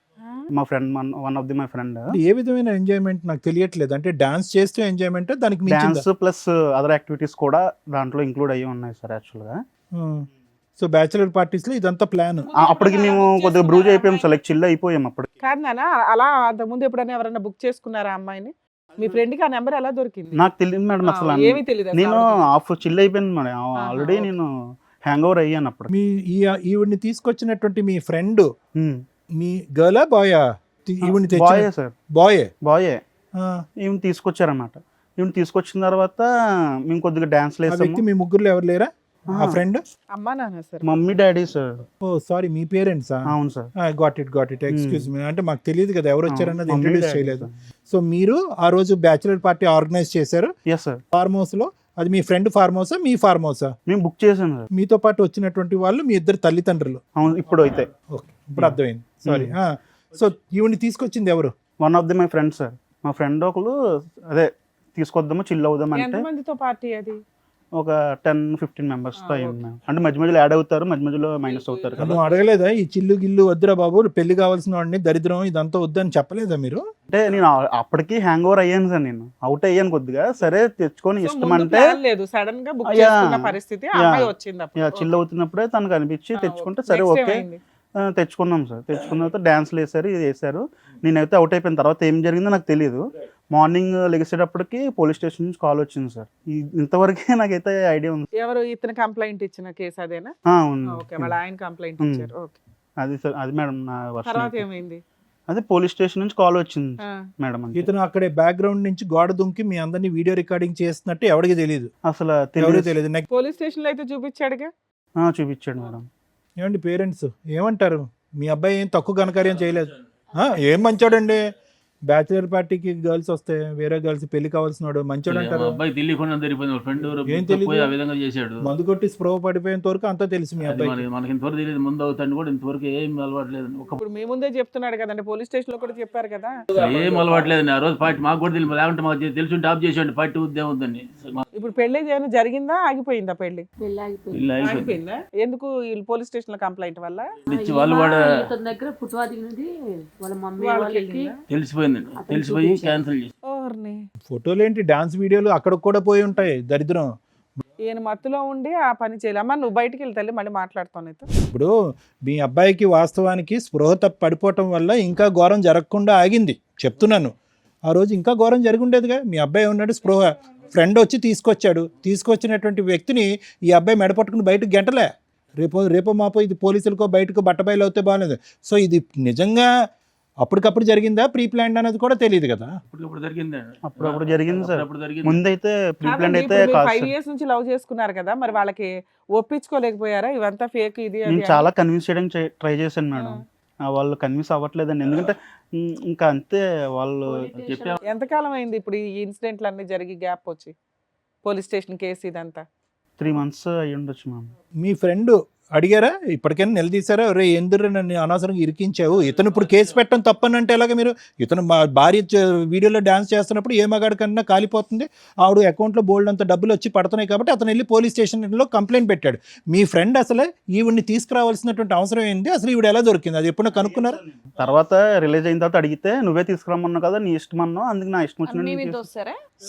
మా friend, one of the my friend. ఏ విధమైన ఎంజాయ్మెంట్ నాకు తెలియట్లేదు. అంటే డాన్స్ చేస్తూ ఎంజాయ్మెంట్, దానికి డాన్స్ ప్లస్ అదర్ యాక్టివిటీస్ కూడా దాంట్లో ఇంక్లూడ్ అయ్యి ఉన్నాయి సార్. యాక్చువల్గా సో బ్యాచులర్ పార్టీస్ లో ఇదంతా ప్లాన్. అప్పటికి మేము కొద్దిగా బ్రూజ్ అయిపోయాం సార్, లైక్ చిల్ అయిపోయాం అప్పటికి. కాదు నాన్న, అలా అంతకుముందు ఎప్పుడైనా ఎవరైనా బుక్ చేసుకున్నారా అమ్మాయిని? మీ ఫ్రెండ్ కి ఆ నెంబర్ ఎలా దొరికింది? నాకు తెలియదు మేడం అసలు. ఏమీ తెలియదు. నేను చిల్ అయిపోయాను మేడం, ఆల్రెడీ నేను హ్యాంగ్ ఓవర్ అయ్యాను అప్పుడు. మీ ఈవిడ్ని తీసుకొచ్చినటువంటి మీ ఫ్రెండ్ మీ గర్లా బాయా? ఈవిడ్ని బాయే సార్. బాయే. ఈవెన్ తీసుకొచ్చారన్నమాట. ఈవెన్ తీసుకొచ్చిన తర్వాత మేము కొద్దిగా డాన్స్ వేసాము. మీ ముగ్గురులో ఎవరు లేరా ఆ ఫ్రెండ్? అమ్మా నాన్న sir. Mummy daddy sir. Oh sorry, మీ పేరెంట్సా? అవును sir. Got it excuse me. అంటే మాకు తెలియదు కదా ఎవరు వచ్చారన్నది, ఇంట్రడ్యూస్ చేయలేదు. సో మీరు ఆ రోజు బ్యాచులర్ పార్టీ ఆర్గనైజ్ చేశారు ఫార్మ్ హౌస్ లో. అది మీ ఫ్రెండ్ ఫార్మ్ హౌసా, మీ ఫార్మ్ హౌసా? మేము బుక్ చేసాం సార్. మీతో పాటు వచ్చినటువంటి వాళ్ళు మీ ఇద్దరు తల్లిదండ్రులు? అవును, ఇప్పుడు అయితే. ఓకే, ఇప్పుడు అర్థమైంది. సారీ. సో ఈవిని తీసుకొచ్చింది ఎవరు? One of the my friend sir. మా ఫ్రెండ్ ఒకరు అదే తీసుకొద్దాము, చిల్ అవుదాం అంటే. ఎంతమందితో పార్టీ అది? ఒక 10-15 మెంబర్స్ తో అయింది. అంటే మధ్య మధ్యలో యాడ్ అవుతారు, మధ్య మధ్యలో మైనస్ అవుతారు కదా. నువ్వు అడగలేదా ఈ చిల్లు గిల్లు వద్దురా బాబు, పెళ్లి కావాల్సిన వాడిని, దరిద్రం ఇదంతా వద్దని చెప్పలేదా మీరు? అంటే నేను అప్పటికి హ్యాంగ్ ఓవర్ అయ్యాను సార్, నేను అవుట్ అయ్యాను కొద్దిగా. సరే తెచ్చుకొని ఇష్టం అంటే లేదు, సడన్ గా బుక్ చేసుకున్న పరిస్థితి అమ్మాయి వచ్చింది. చిల్ అవుతున్నప్పుడే తనకు అనిపించి తెచ్చుకుంటే సరే ఓకే తెచ్చుకున్నాం సార్. తెచ్చుకున్న తర్వాత డాన్స్లు వేసారు, ఇది వేసారు. నేనైతే అవుట్ అయిపోయిన తర్వాత ఏం జరిగిందో నాకు తెలియదు. మార్నింగ్ లెగిసేటప్పటికి పోలీస్ స్టేషన్ నుంచి కాల్ వచ్చింది సార్. ఇంతవరకే నాకైతే ఐడియా ఉంది. ఎవరు ఇతను కంప్లైంట్ ఇచ్చిన కేసు అదేనా? ఓకే, వాళ్ళ ఆయన కంప్లైంట్ ఇచ్చారు. ఓకే, అది సార్, అది మేడం నా వర్షన్. తర్వాత ఏమైంది? అదే పోలీస్ స్టేషన్ నుంచి కాల్ వచ్చింది మేడం. ఇతను అక్కడే బ్యాక్గ్రౌండ్ నుంచి గోడ దుంకి మీ అందరినీ వీడియో రికార్డింగ్ చేస్తున్నట్టు ఎవరికి తెలియదు, అసలు తెలియదు. పోలీస్ స్టేషన్ లో అయితే చూపించాడుగా. చూపించాడు మేడం. ఏమండి పేరెంట్స్ ఏమంటారు? మీ అబ్బాయి ఏం తక్కువ ఘనకార్యం చేయలేదు, ఏం మంచోడండి. బ్యాచులర్ పార్టీకి గర్ల్స్ వస్తే వేరే గర్ల్స్ పెళ్లి కావాల్సిన వాడు మంచోడు అంటారు. ఏం తెలియదు, మందు కొట్టి స్ప్రో పడిపోయేంత వరకు అంతా తెలుసు మీ అబ్బాయి. మనకి ఇంతవరకు తెలియదు, ముందు అవుతాడు కూడా ఇంతవరకు ఏం అలవాట్లేదు. ఇప్పుడు మీ ముందే చెప్తున్నాడు కదండి, పోలీస్ స్టేషన్ లో కూడా చెప్పారు కదా. ఏం అలవాట్లేదు. ఆ రోజు పార్టీ మాకు కూడా తెలియదు, లేకుంటే మాకు తెలిసి ఆఫ్ చేసేయండి పార్టీ ఉద్యమం ఉందండి. ఇప్పుడు పెళ్లి ఏమైనా జరిగిందా, ఆగిపోయిందా? పెళ్లి ఆగిపోయిందా? ఎందుకు? పోలీస్ స్టేషన్ లో కంప్లైంట్ వల్ల వాళ్ళు దగ్గర పుట్టువాది నుండి వాళ్ళ మమ్మీ వాళ్ళకి తెలిసిపోయి క్యాన్సిల్ చేసి. ఫోటోలు ఏంటి, డాన్స్ వీడియోలు అక్కడ కూడా పోయి ఉంటాయి, దరిద్రం. ఈయన మత్తులో ఉండి ఆ పని చేయాలి. అమ్మా నువ్వు బయటికి వెళ్తే మళ్ళీ మాట్లాడుతాను. ఇప్పుడు మీ అబ్బాయికి వాస్తవానికి స్పృహ తప్పి పడిపోవటం వల్ల ఇంకా ఘోరం జరగకుండా ఆగింది చెప్తున్నాను. ఆ రోజు ఇంకా ఘోరం జరిగి ఉండేదిగా. మీ అబ్బాయి ఉన్నాడు, స్పృహ ఫ్రెండ్ వచ్చి తీసుకొచ్చినటువంటి వ్యక్తిని ఈ అబ్బాయి మెడపట్టుకుని బయటకు గెంటలే. రేపో మాపో ఇది పోలీసులకో బయటకు బట్టబయలు అవుతే బాగాలేదు. సో ఇది నిజంగా అప్పటికప్పుడు జరిగిందా, ప్రీ ప్లాన్ అనేది కూడా తెలియదు కదా. అప్పుడు జరిగింది సార్. ముందైతే ప్రీ ప్లాన్ అయితే 5 years నుంచి లవ్ చేసుకున్నారు కదా, మరి వాళ్ళకి ఒప్పించుకోలేకపోయారా ఇవంతా ఫేక్ ఇది? నేను చాలా కన్విన్స్ చేయడానికి ట్రై చేశాను మేడం, వాళ్ళు కన్విన్స్ అవ్వట్లేదండి. ఎందుకంటే ఇంకా అంతే వాళ్ళు చెప్పే. ఎంతకాలం అయింది ఇప్పుడు ఈ ఇన్సిడెంట్లు అన్ని జరిగి, గ్యాప్ వచ్చి పోలీస్ స్టేషన్ కేసు ఇదంతా? 3 months అయ్యి ఉండొచ్చు మ్యామ్. మీ ఫ్రెండ్ అడిగారా ఇప్పటికైనా నిలదీశారా? రే ఎందుకు నన్ను అనవసరంగా ఇరికించావు, ఇతను ఇప్పుడు కేసు పెట్టడం తప్పనంటే ఎలాగ మీరు? ఇతను మా భార్య వీడియోలో డాన్స్ చేస్తున్నప్పుడు ఏ మగాడి కన్నా కాలిపోతుంది, ఆవిడ అకౌంట్లో బోల్డ్ అంత డబ్బులు వచ్చి పడుతున్నాయి కాబట్టి అతను వెళ్ళి పోలీస్ స్టేషన్లో కంప్లైంట్ పెట్టాడు. మీ ఫ్రెండ్ అసలు ఈవిడ్ని తీసుకురావాల్సినటువంటి అవసరం ఏంది, అసలు ఈవిడ ఎలా దొరికింది, అది ఎప్పుడైనా కనుక్కున్నారు? తర్వాత రిలీజ్ అయిన తర్వాత అడిగితే నువ్వే తీసుకురమ్మన్నావు కదా, నీ ఇష్టం అన్నావు, అందుకు నా ఇష్టం వచ్చినట్టు.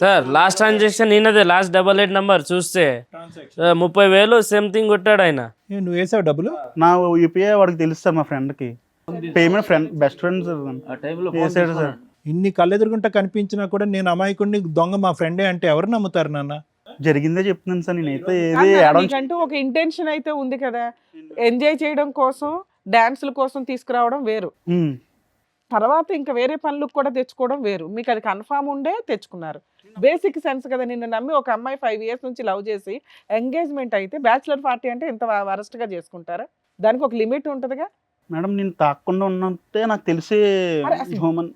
సార్ లాస్ట్ ట్రాన్సాక్షన్ ఈయనదే, లాస్ట్ 88 నెంబర్ చూస్తే 30,000 సంథింగ్ కొట్టాడు ఆయన. నువ్వు వేసావు డబ్బులు? నా యూపీఐ వాడికి తెలుసు సార్, మా ఫ్రెండ్కి పేమెంట్ బెస్ట్ ఫ్రెండ్స్ వేసాడు సార్. ఇన్ని కళ్ళెదురుగుంటా కనిపించినా కూడా నేను అమాయకుడిని దొంగ మా ఫ్రెండే అంటే ఎవరు నమ్ముతారు నాన్న? జరిగిందే చెప్తున్నాను సార్. నేనైతే నీకంటూ ఒక ఇంటెన్షన్ అయితే ఉంది కదా, ఎంజాయ్ చేయడం కోసం డాన్సుల కోసం తీసుకురావడం వేరు. తర్వాత ఇంకా వేరే పనులకు కూడా తెచ్చుకోవడం వేరు. మీకు అది కన్ఫామ్ ఉండే తెచ్చుకున్నారు. బేసిక్ సెన్స్ కదా, నిన్ను నమ్మి ఒక అమ్మాయి 5 years నుంచి లవ్ చేసి ఎంగేజ్మెంట్ అయితే బ్యాచులర్ పార్టీ అంటే ఇంత వరస్ట్గా చేసుకుంటారా? దానికి ఒక లిమిట్ ఉంటుందిగా మేడం నేను తాకుండా ఉన్నట్టే నాకు తెలిసి మరి అసలు హ్యూమన్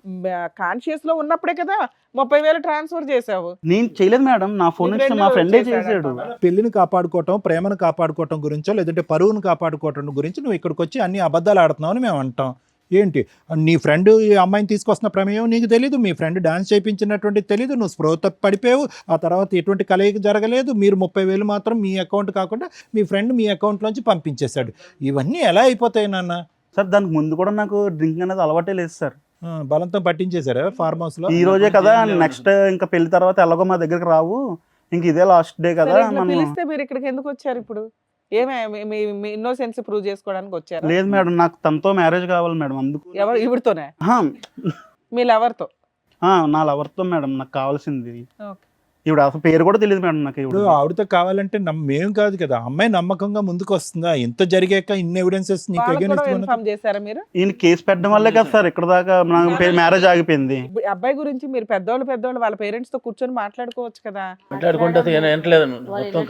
కాన్షియస్ లో ఉన్నప్పుడే కదా 30,000 ట్రాన్స్ఫర్ చేసావు. నేను చేయలేదు మేడం, నా ఫోన్ మీ నుంచి friend మా ఫ్రెండే చేశాడంట. చేశాడు. పెళ్లిని కాపాడుకోవటం, ప్రేమను కాపాడుకోవటం గురించో లేదంటే పరువును కాపాడుకోవటం గురించి నువ్వు ఇక్కడికి వచ్చి అన్ని అబద్ధాలు ఆడుతున్నావు అని మేము అంటాం. ఏంటి నీ ఫ్రెండ్ ఈ అమ్మాయిని తీసుకొస్తున్న ప్రమేయం నీకు తెలీదు, మీ ఫ్రెండ్ డాన్స్ చేయించినటువంటి తెలీదు, నువ్వు స్పృహ తప్పి పడిపోయావు, ఆ తర్వాత ఎటువంటి కలయిక జరగలేదు, మీరు 30,000 మాత్రం మీ అకౌంట్ కాకుండా మీ ఫ్రెండ్ మీ అకౌంట్లోంచి పంపించేశాడు. ఇవన్నీ ఎలా అయిపోతాయి నాన్న? సార్ దానికి ముందు కూడా నాకు డ్రింక్ అనేది అలవాటే లేదు సార్. బలంతో పట్టించేశారా ఫార్మ్ హౌస్ లో? ఈ రోజే కదా, నెక్స్ట్ ఇంకా పెళ్లి తర్వాత ఎలాగో మా దగ్గరికి రావు, ఇంక ఇదే లాస్ట్ డే కదా సరే, ఇట్లా మనం. పిలిస్తే మీరు ఇక్కడికి ఎందుకు వచ్చారు ఇప్పుడు? ఏమే మీ ఇన్నోసెన్స్ ప్రూవ్ చేసుకోవడానికి వచ్చారు? లేదు మేడం, నాకు తనతో మ్యారేజ్ కావాలి మేడం, అందుకు. ఎవరు? ఇవిడితోనే? ఆహా, మీ లవర్తో? నా లవర్తో మేడం నాకు కావాల్సింది. ఓకే. ఇప్పుడు అసలు పేరు కూడా తెలియదు మేడం నాకు. ఇప్పుడు ఇప్పుడు ఆవిడతో కావాలంటే మేము కాదు కదా, అమ్మాయి నమ్మకంగా ముందుకు వస్తుందా? ఇంత జరిగాక ఇన్ని ఎవిడెన్సెస్ నీకు వాళ్ళకు కూడా against ఇన్ఫార్మ్ చేశారా మీరు? ఈయన కేసు పెట్టడం వల్లే కదా సార్ ఇక్కడ దాకా నాకు మ్యారేజ్ ఆగిపోయింది. ఇప్పుడు అబ్బాయి గురించి మీరు పెద్దోళ్ళు వాళ్ళ పేరెంట్స్ తో కూర్చొని మాట్లాడుకోవచ్చు కదా. మాట్లాడుకుంటే వినట్లేదు మొత్తం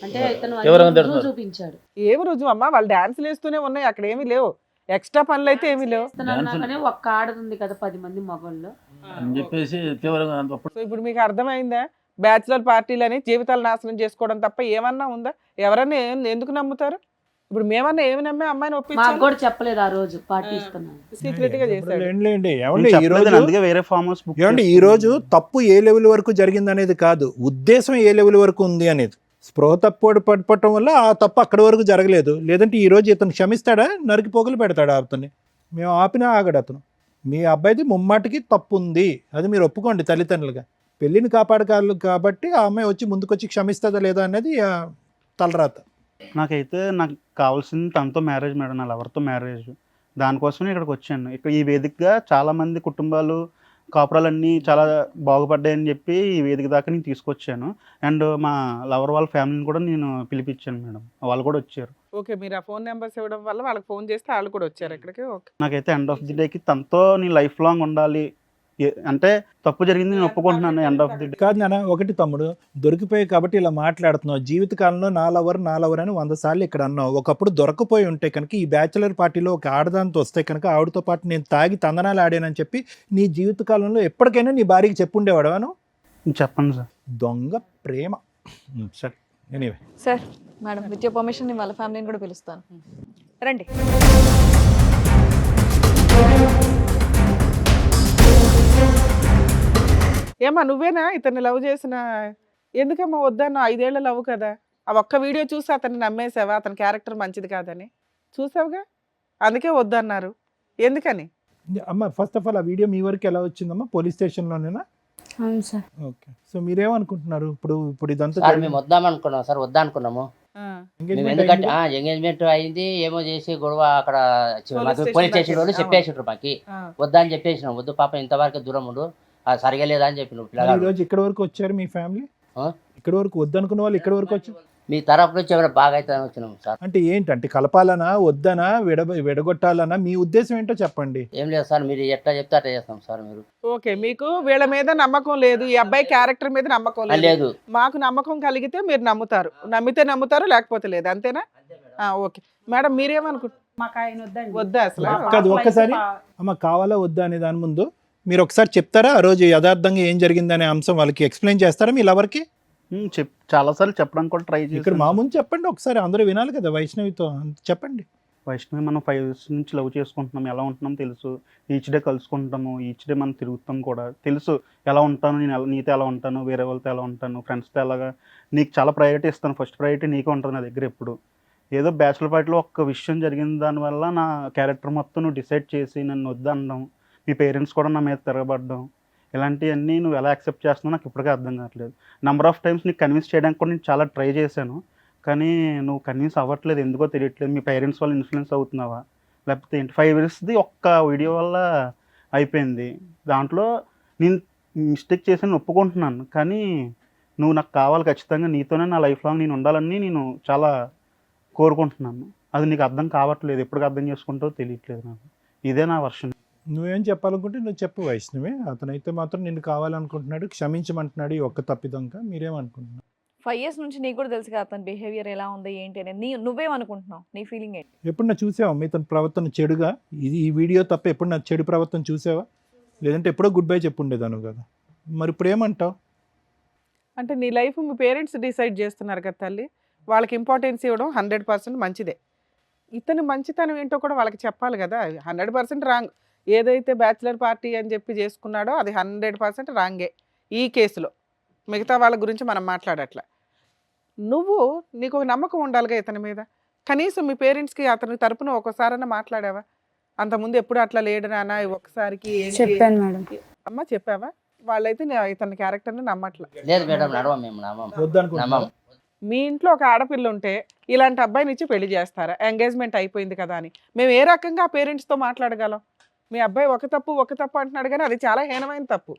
అంటే ఇతను ఎవరైనా అన్ని తిడుతున్నారు. రుజువు చూపించాడు. ఏమి రుజువు అమ్మా? వాళ్ళు డాన్స్లు వేస్తూనే ఉన్నాయి, అక్కడ ఏమీ లేవు, ఎక్స్ట్రా పనులు అయితే ఏమీ లేవు. అన్నాకనే ఒక్క ఆడదుంది కదా 10 మంది మగవాళ్ళు. అని చెప్పేసి తీవ్రంగా అప్పుడు సో ఇప్పుడు మీకు అర్థమైందా? బ్యాచులర్ పార్టీలని జీవితాలు నాశనం చేసుకోవడం తప్ప ఏమన్నా ఉందా? ఎవరన్నా ఎందుకు నమ్ముతారు? ఇప్పుడు మేమన్నా ఏమి నమ్మే అమ్మాయిని మాకు ఒప్పించాలి? కూడా చెప్పలేదు ఆ రోజు పార్టీ ఇస్తున్నాను. సీక్రెట్ గా చేశాడు. లేండి. నేను ఏమండి ఈ చెప్పలేదు, రోజు అందుకే వేరే ఫార్మ్ హౌస్ బుక్ ఏమండి ఈ రోజు తప్పు ఏ లెవెల్ వరకు జరిగింది అనేది కాదు, ఉద్దేశం ఏ లెవెల్ వరకు ఉంది అనేది. స్పృహ తప్పు పడిపోవటం వల్ల ఆ తప్పు అక్కడి వరకు జరగలేదు. లేదంటే ఈ రోజు ఇతను క్షమిస్తాడా? నరికి పోగులు పెడతాడా అతన్ని? మేము ఆపినా ఆగడు అతను. మీ అబ్బాయిది ముమ్మాటికి తప్పు ఉంది, అది మీరు ఒప్పుకోండి తల్లిదండ్రులుగా. పెళ్ళిని కాపాడకాలు కాబట్టి ఆ అమ్మాయి వచ్చి ముందుకొచ్చి క్షమిస్తుందా లేదా అనేది తలరాత. నాకైతే నాకు కావాల్సింది తనతో మ్యారేజ్ మేడం, నా లవర్తో మ్యారేజ్. దానికోసమే ఇక్కడికి వచ్చాను. ఇక్కడ ఈ వేదికగా చాలా మంది కుటుంబాలు కాపురాలన్నీ చాలా బాగుపడ్డాయని చెప్పి ఈ వేదిక దాకా నేను తీసుకొచ్చాను. అండ్ మా లవర్ వాళ్ళ ఫ్యామిలీని కూడా నేను పిలిపించాను మేడం, వాళ్ళు కూడా వచ్చారు. ఓకే, మీరు ఆ ఫోన్ నెంబర్స్ ఇవ్వడం వల్ల వాళ్ళకి ఫోన్ చేస్తే వాళ్ళు కూడా వచ్చారు ఇక్కడికి. ఓకే. నాకైతే ఎండ్ ఆఫ్ ది డేకి తనతో నేను లైఫ్ లాంగ్ ఉండాలి. అంటే తప్పు జరిగింది నేను ఒప్పుకుంటున్నాను. ఎండ్ ఆఫ్ ది డే కాదు నాన్న, ఒకటి తమ్ముడు దొరికిపోయి కాబట్టి ఇలా మాట్లాడుతున్నావు. జీవితకాలంలో నా లవర్ అని 100 సార్లు ఇక్కడ అన్నావు. ఒకప్పుడు దొరకపోయి ఉంటే కనుక ఈ బ్యాచులర్ పార్టీలో ఒక ఆడదాంతో వస్తే కనుక ఆవిడతో పాటు నేను తాగి తందనాలు ఆడానని చెప్పి నీ జీవితకాలంలో ఎప్పటికైనా నీ భార్యకి చెప్పుండేవాడవాను? చెప్పండి సార్. దొంగ ప్రేమ. సరే anyway sir, madam with your permission నేను వాళ్ళ ఫ్యామిలీని కూడా పిలుస్తాను. రండి. ఏమా నువ్వేనా ఇతన్ని లవ్ చేసిన? ఎందుకమ్మా వద్దన్నా? 5 ఏళ్ల లవ్ కదా. ఆ ఒక్క వీడియో చూసి అతన్ని నమ్మేసావా? అతని క్యారెక్టర్ మంచిది కాదని చూసావుగా, అందుకే వద్దన్నారు. ఎందుకని? అమ్మ ఫస్ట్ ఆఫ్ ఆల్ ఆ వీడియో మీ వరకు ఎలా వచ్చిందమ్మా? పోలీస్ స్టేషన్లోనేనా? అవును సార్. ఓకే. సో మీరేమనుకుంటున్నారు ఇప్పుడు ఇదంతా సార్ మేము వద్దామనుకున్నాం సార్, వద్దనుకున్నాము ఆ, మేము. engagement ఎందుకంటే అయింది? ఎంగేజ్మెంట్ అయింది, ఏమో చేసి గొడవ అక్కడ Police పోలీస్ station స్టేషన్ వాళ్ళు దగ్గర. చెప్పేసిండ్రు మాకి. ఆ. వద్దని చెప్పేసినాం, వద్దు పాప ఇంతవరకు దూరం ఉండు, అది సరిగా లేదా అని చెప్పి మరి ఈ పిల్లగాడు. రోజు ఇక్కడ వరకు వచ్చారు మీ ఫ్యామిలీ? ఆ? ఇక్కడ వరకు వద్దనుకున్న వాళ్ళు ఇక్కడ వరకు వచ్చారు మీ తరపు నుంచి ఏమైనా బాగా అవుతుందని వచ్చినాం సార్. అంటే ఏంటంటే కలపాలనా వద్దనా విడగొట్టాలనా మీ ఉద్దేశం ఏంటో చెప్పండి. ఏం లేదు సార్, మీరు ఎట్లా చెప్తే అట్లా చేస్తాం సార్. మీరు ఓకే, మీకు వీళ్ళ మీద నమ్మకం లేదు, ఈ అబ్బాయి క్యారెక్టర్ మీద నమ్మకం లేదు. లేదు. మాకు నమ్మకం కలిగితే మీరు నమ్ముతారు, నమ్మితే నమ్ముతారు, లేకపోతే లేదు, అంతేనా? ఓకే మేడం, మీరేమనుకుంటారు? మాకు ఆయన వద్దండి. వద్దా అసలు? కాదు, ఒక్కసారి అమ్మ కావాలా వద్దా అనే దాని ముందు మీరు ఒకసారి చెప్తారా ఆ రోజు యథార్థంగా ఏం జరిగిందనే అంశం వాళ్ళకి ఎక్స్ప్లెయిన్ చేస్తారా మీ లవర్కి? చాలాసార్లు చెప్పడానికి కూడా ట్రై ఇక్కడ చేశాను. మా ముందు చెప్పండి ఒకసారి, అందరూ వినాలి కదా వైష్ణవితో, చెప్పండి. వైష్ణవి మనం 5 years నుంచి లవ్ చేసుకుంటున్నాం, ఎలా ఉంటున్నాం తెలుసు. ఈచ్ డే కలుసుకుంటాము, ఈచ్ డే మనం తిరుగుతాం కూడా తెలుసు. ఎలా ఉంటాను నేను, నీతో ఎలా ఉంటాను, వేరే వాళ్ళతో ఎలా ఉంటాను, ఫ్రెండ్స్తో ఎలాగా. నీకు చాలా ప్రయారిటీ ఇస్తాను, ఫస్ట్ ప్రయారిటీ నీకే ఉంటుంది నా దగ్గర ఎప్పుడు. ఏదో బ్యాచులర్ పార్టీలో ఒక్క విషయం జరిగిన దానివల్ల నా క్యారెక్టర్ మొత్తం నువ్వు డిసైడ్ చేసి నన్ను వద్దనడం, మీ పేరెంట్స్ కూడా నా మీద తిరగబడ్డం, ఇలాంటివన్నీ నువ్వు ఎలా యాక్సెప్ట్ చేస్తున్నావు నాకు ఇప్పటికే అర్థం కావట్లేదు. నెంబర్ ఆఫ్ టైమ్స్ నీకు కన్విన్స్ చేయడానికి కూడా నేను చాలా ట్రై చేశాను, కానీ నువ్వు కన్విన్స్ అవ్వట్లేదు, ఎందుకో తెలియట్లేదు. మీ పేరెంట్స్ వల్ల ఇన్ఫ్లుయెన్స్ అవుతున్నావా లేకపోతే ఏంటి? 5 yearsది ఒక్క వీడియో వల్ల అయిపోయింది. దాంట్లో నేను మిస్టేక్ చేసి ఒప్పుకుంటున్నాను, కానీ నువ్వు నాకు కావాలి ఖచ్చితంగా, నీతోనే నా లైఫ్ లాంగ్ నేను ఉండాలని నేను చాలా కోరుకుంటున్నాను. అది నీకు అర్థం కావట్లేదు, ఎప్పటికి అర్థం చేసుకుంటావో తెలియట్లేదు నాకు. ఇదే నా వర్షన్. నువ్వేం చెప్పాలనుకుంటే నువ్వు చెప్పు వైష్ణవి. అతనైతే మాత్రం నిన్ను కావాలనుకుంటున్నాడు, క్షమించమంటున్నాడు ఈ ఒక్క తప్పిదంకా. మీరేమనుకుంటున్నావు? 5 years నుంచి నీకు కూడా తెలుసు కదా అతని బిహేవియర్ ఎలా ఉంది ఏంటి అనేది. నువ్వేమనుకుంటున్నావు? నీ ఫీలింగ్ ఏంటి? ఎప్పుడు చూసావా మీ తన ప్రవర్తన చెడుగా? ఇది ఈ వీడియో తప్ప ఎప్పుడు నా చెడు ప్రవర్తన చూసావా? లేదంటే ఎప్పుడో గుడ్ బై చెప్పుండేదాను కదా. మరి ఇప్పుడు ఏమంటావు? అంటే నీ లైఫ్ మీ పేరెంట్స్ డిసైడ్ చేస్తున్నారు కదా తల్లి, వాళ్ళకి ఇంపార్టెన్స్ ఇవ్వడం 100% మంచిదే. ఇతను మంచితనం ఏంటో కూడా వాళ్ళకి చెప్పాలి కదా. 100% రాంగ్. ఏదైతే బ్యాచిలర్ పార్టీ అని చెప్పి చేసుకున్నాడో అది 100% రాంగే ఈ కేసులో. మిగతా వాళ్ళ గురించి మనం మాట్లాడట్లా. నీకు ఒక నమ్మకం ఉండాలిగా ఇతని మీద. కనీసం మీ పేరెంట్స్కి అతని తరపున ఒకసారైనా మాట్లాడావా? అంతకుముందు ఎప్పుడు అట్లా లేడు నాన్న, ఒక్కసారికి చెప్పాను మేడం. అమ్మ చెప్పావా? వాళ్ళైతే ఇతని క్యారెక్టర్ని నమ్మట్లా. లేదు మేడం, నడవం మేము నమ్మం. వద్దనుకుంటున్నావు? మీ ఇంట్లో ఒక ఆడపిల్ల ఉంటే ఇలాంటి అబ్బాయిని ఇచ్చి పెళ్లి చేస్తారా? ఎంగేజ్మెంట్ అయిపోయింది కదా అని మేము ఏ రకంగా పేరెంట్స్తో మాట్లాడగలం? మీ అబ్బాయి ఒక తప్పు అంటున్నాడు కానీ అది చాలా హీనమైన తప్పు.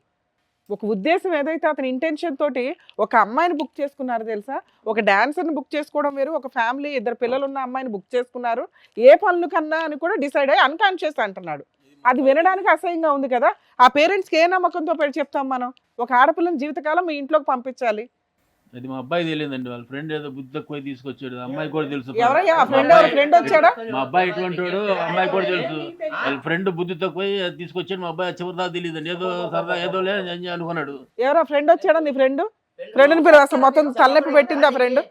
ఒక ఉద్దేశం ఏదైతే అతని ఇంటెన్షన్ తోటి ఒక అమ్మాయిని బుక్ చేసుకున్నారు తెలుసా? ఒక డాన్సర్ని బుక్ చేసుకోవడం వేరు, ఒక ఫ్యామిలీ 2 పిల్లలు ఉన్న అమ్మాయిని బుక్ చేసుకున్నారు. ఏ పనులు కన్నా అని కూడా డిసైడ్ అయ్యి అన్కాన్షియస్ అంటున్నాడు. అది వినడానికి అసహ్యంగా ఉంది కదా. ఆ పేరెంట్స్కి ఏ నమ్మకంతో చెప్తాం మనం? ఒక ఆడపిల్లని జీవితకాలం మీ ఇంట్లోకి పంపించాలి. అది మా అబ్బాయి తెలియదండి, వాళ్ళ ఫ్రెండ్ ఏదో బుద్ధి తక్కువ తీసుకొచ్చాడు. అమ్మాయి కూడా తెలుసు. ఎవరయ్యా ఫ్రెండ్ వచ్చాడా? మా అబ్బాయి ఇటువంటి వాడు, అమ్మాయి కూడా తెలుసు. వాళ్ళ ఫ్రెండ్ బుద్ధి తక్కువ తీసుకొచ్చాడు. మా అబ్బాయి చివరిదా తెలియదండి, ఏదో సరదా ఏదో లేదు అనుకున్నాడు. ఎవరా ఫ్రెండ్ వచ్చాడా? నీ ఫ్రెండ్ని పిలువ. అసలు మొత్తం తలనొప్పి పెట్టింది ఆ ఫ్రెండ్.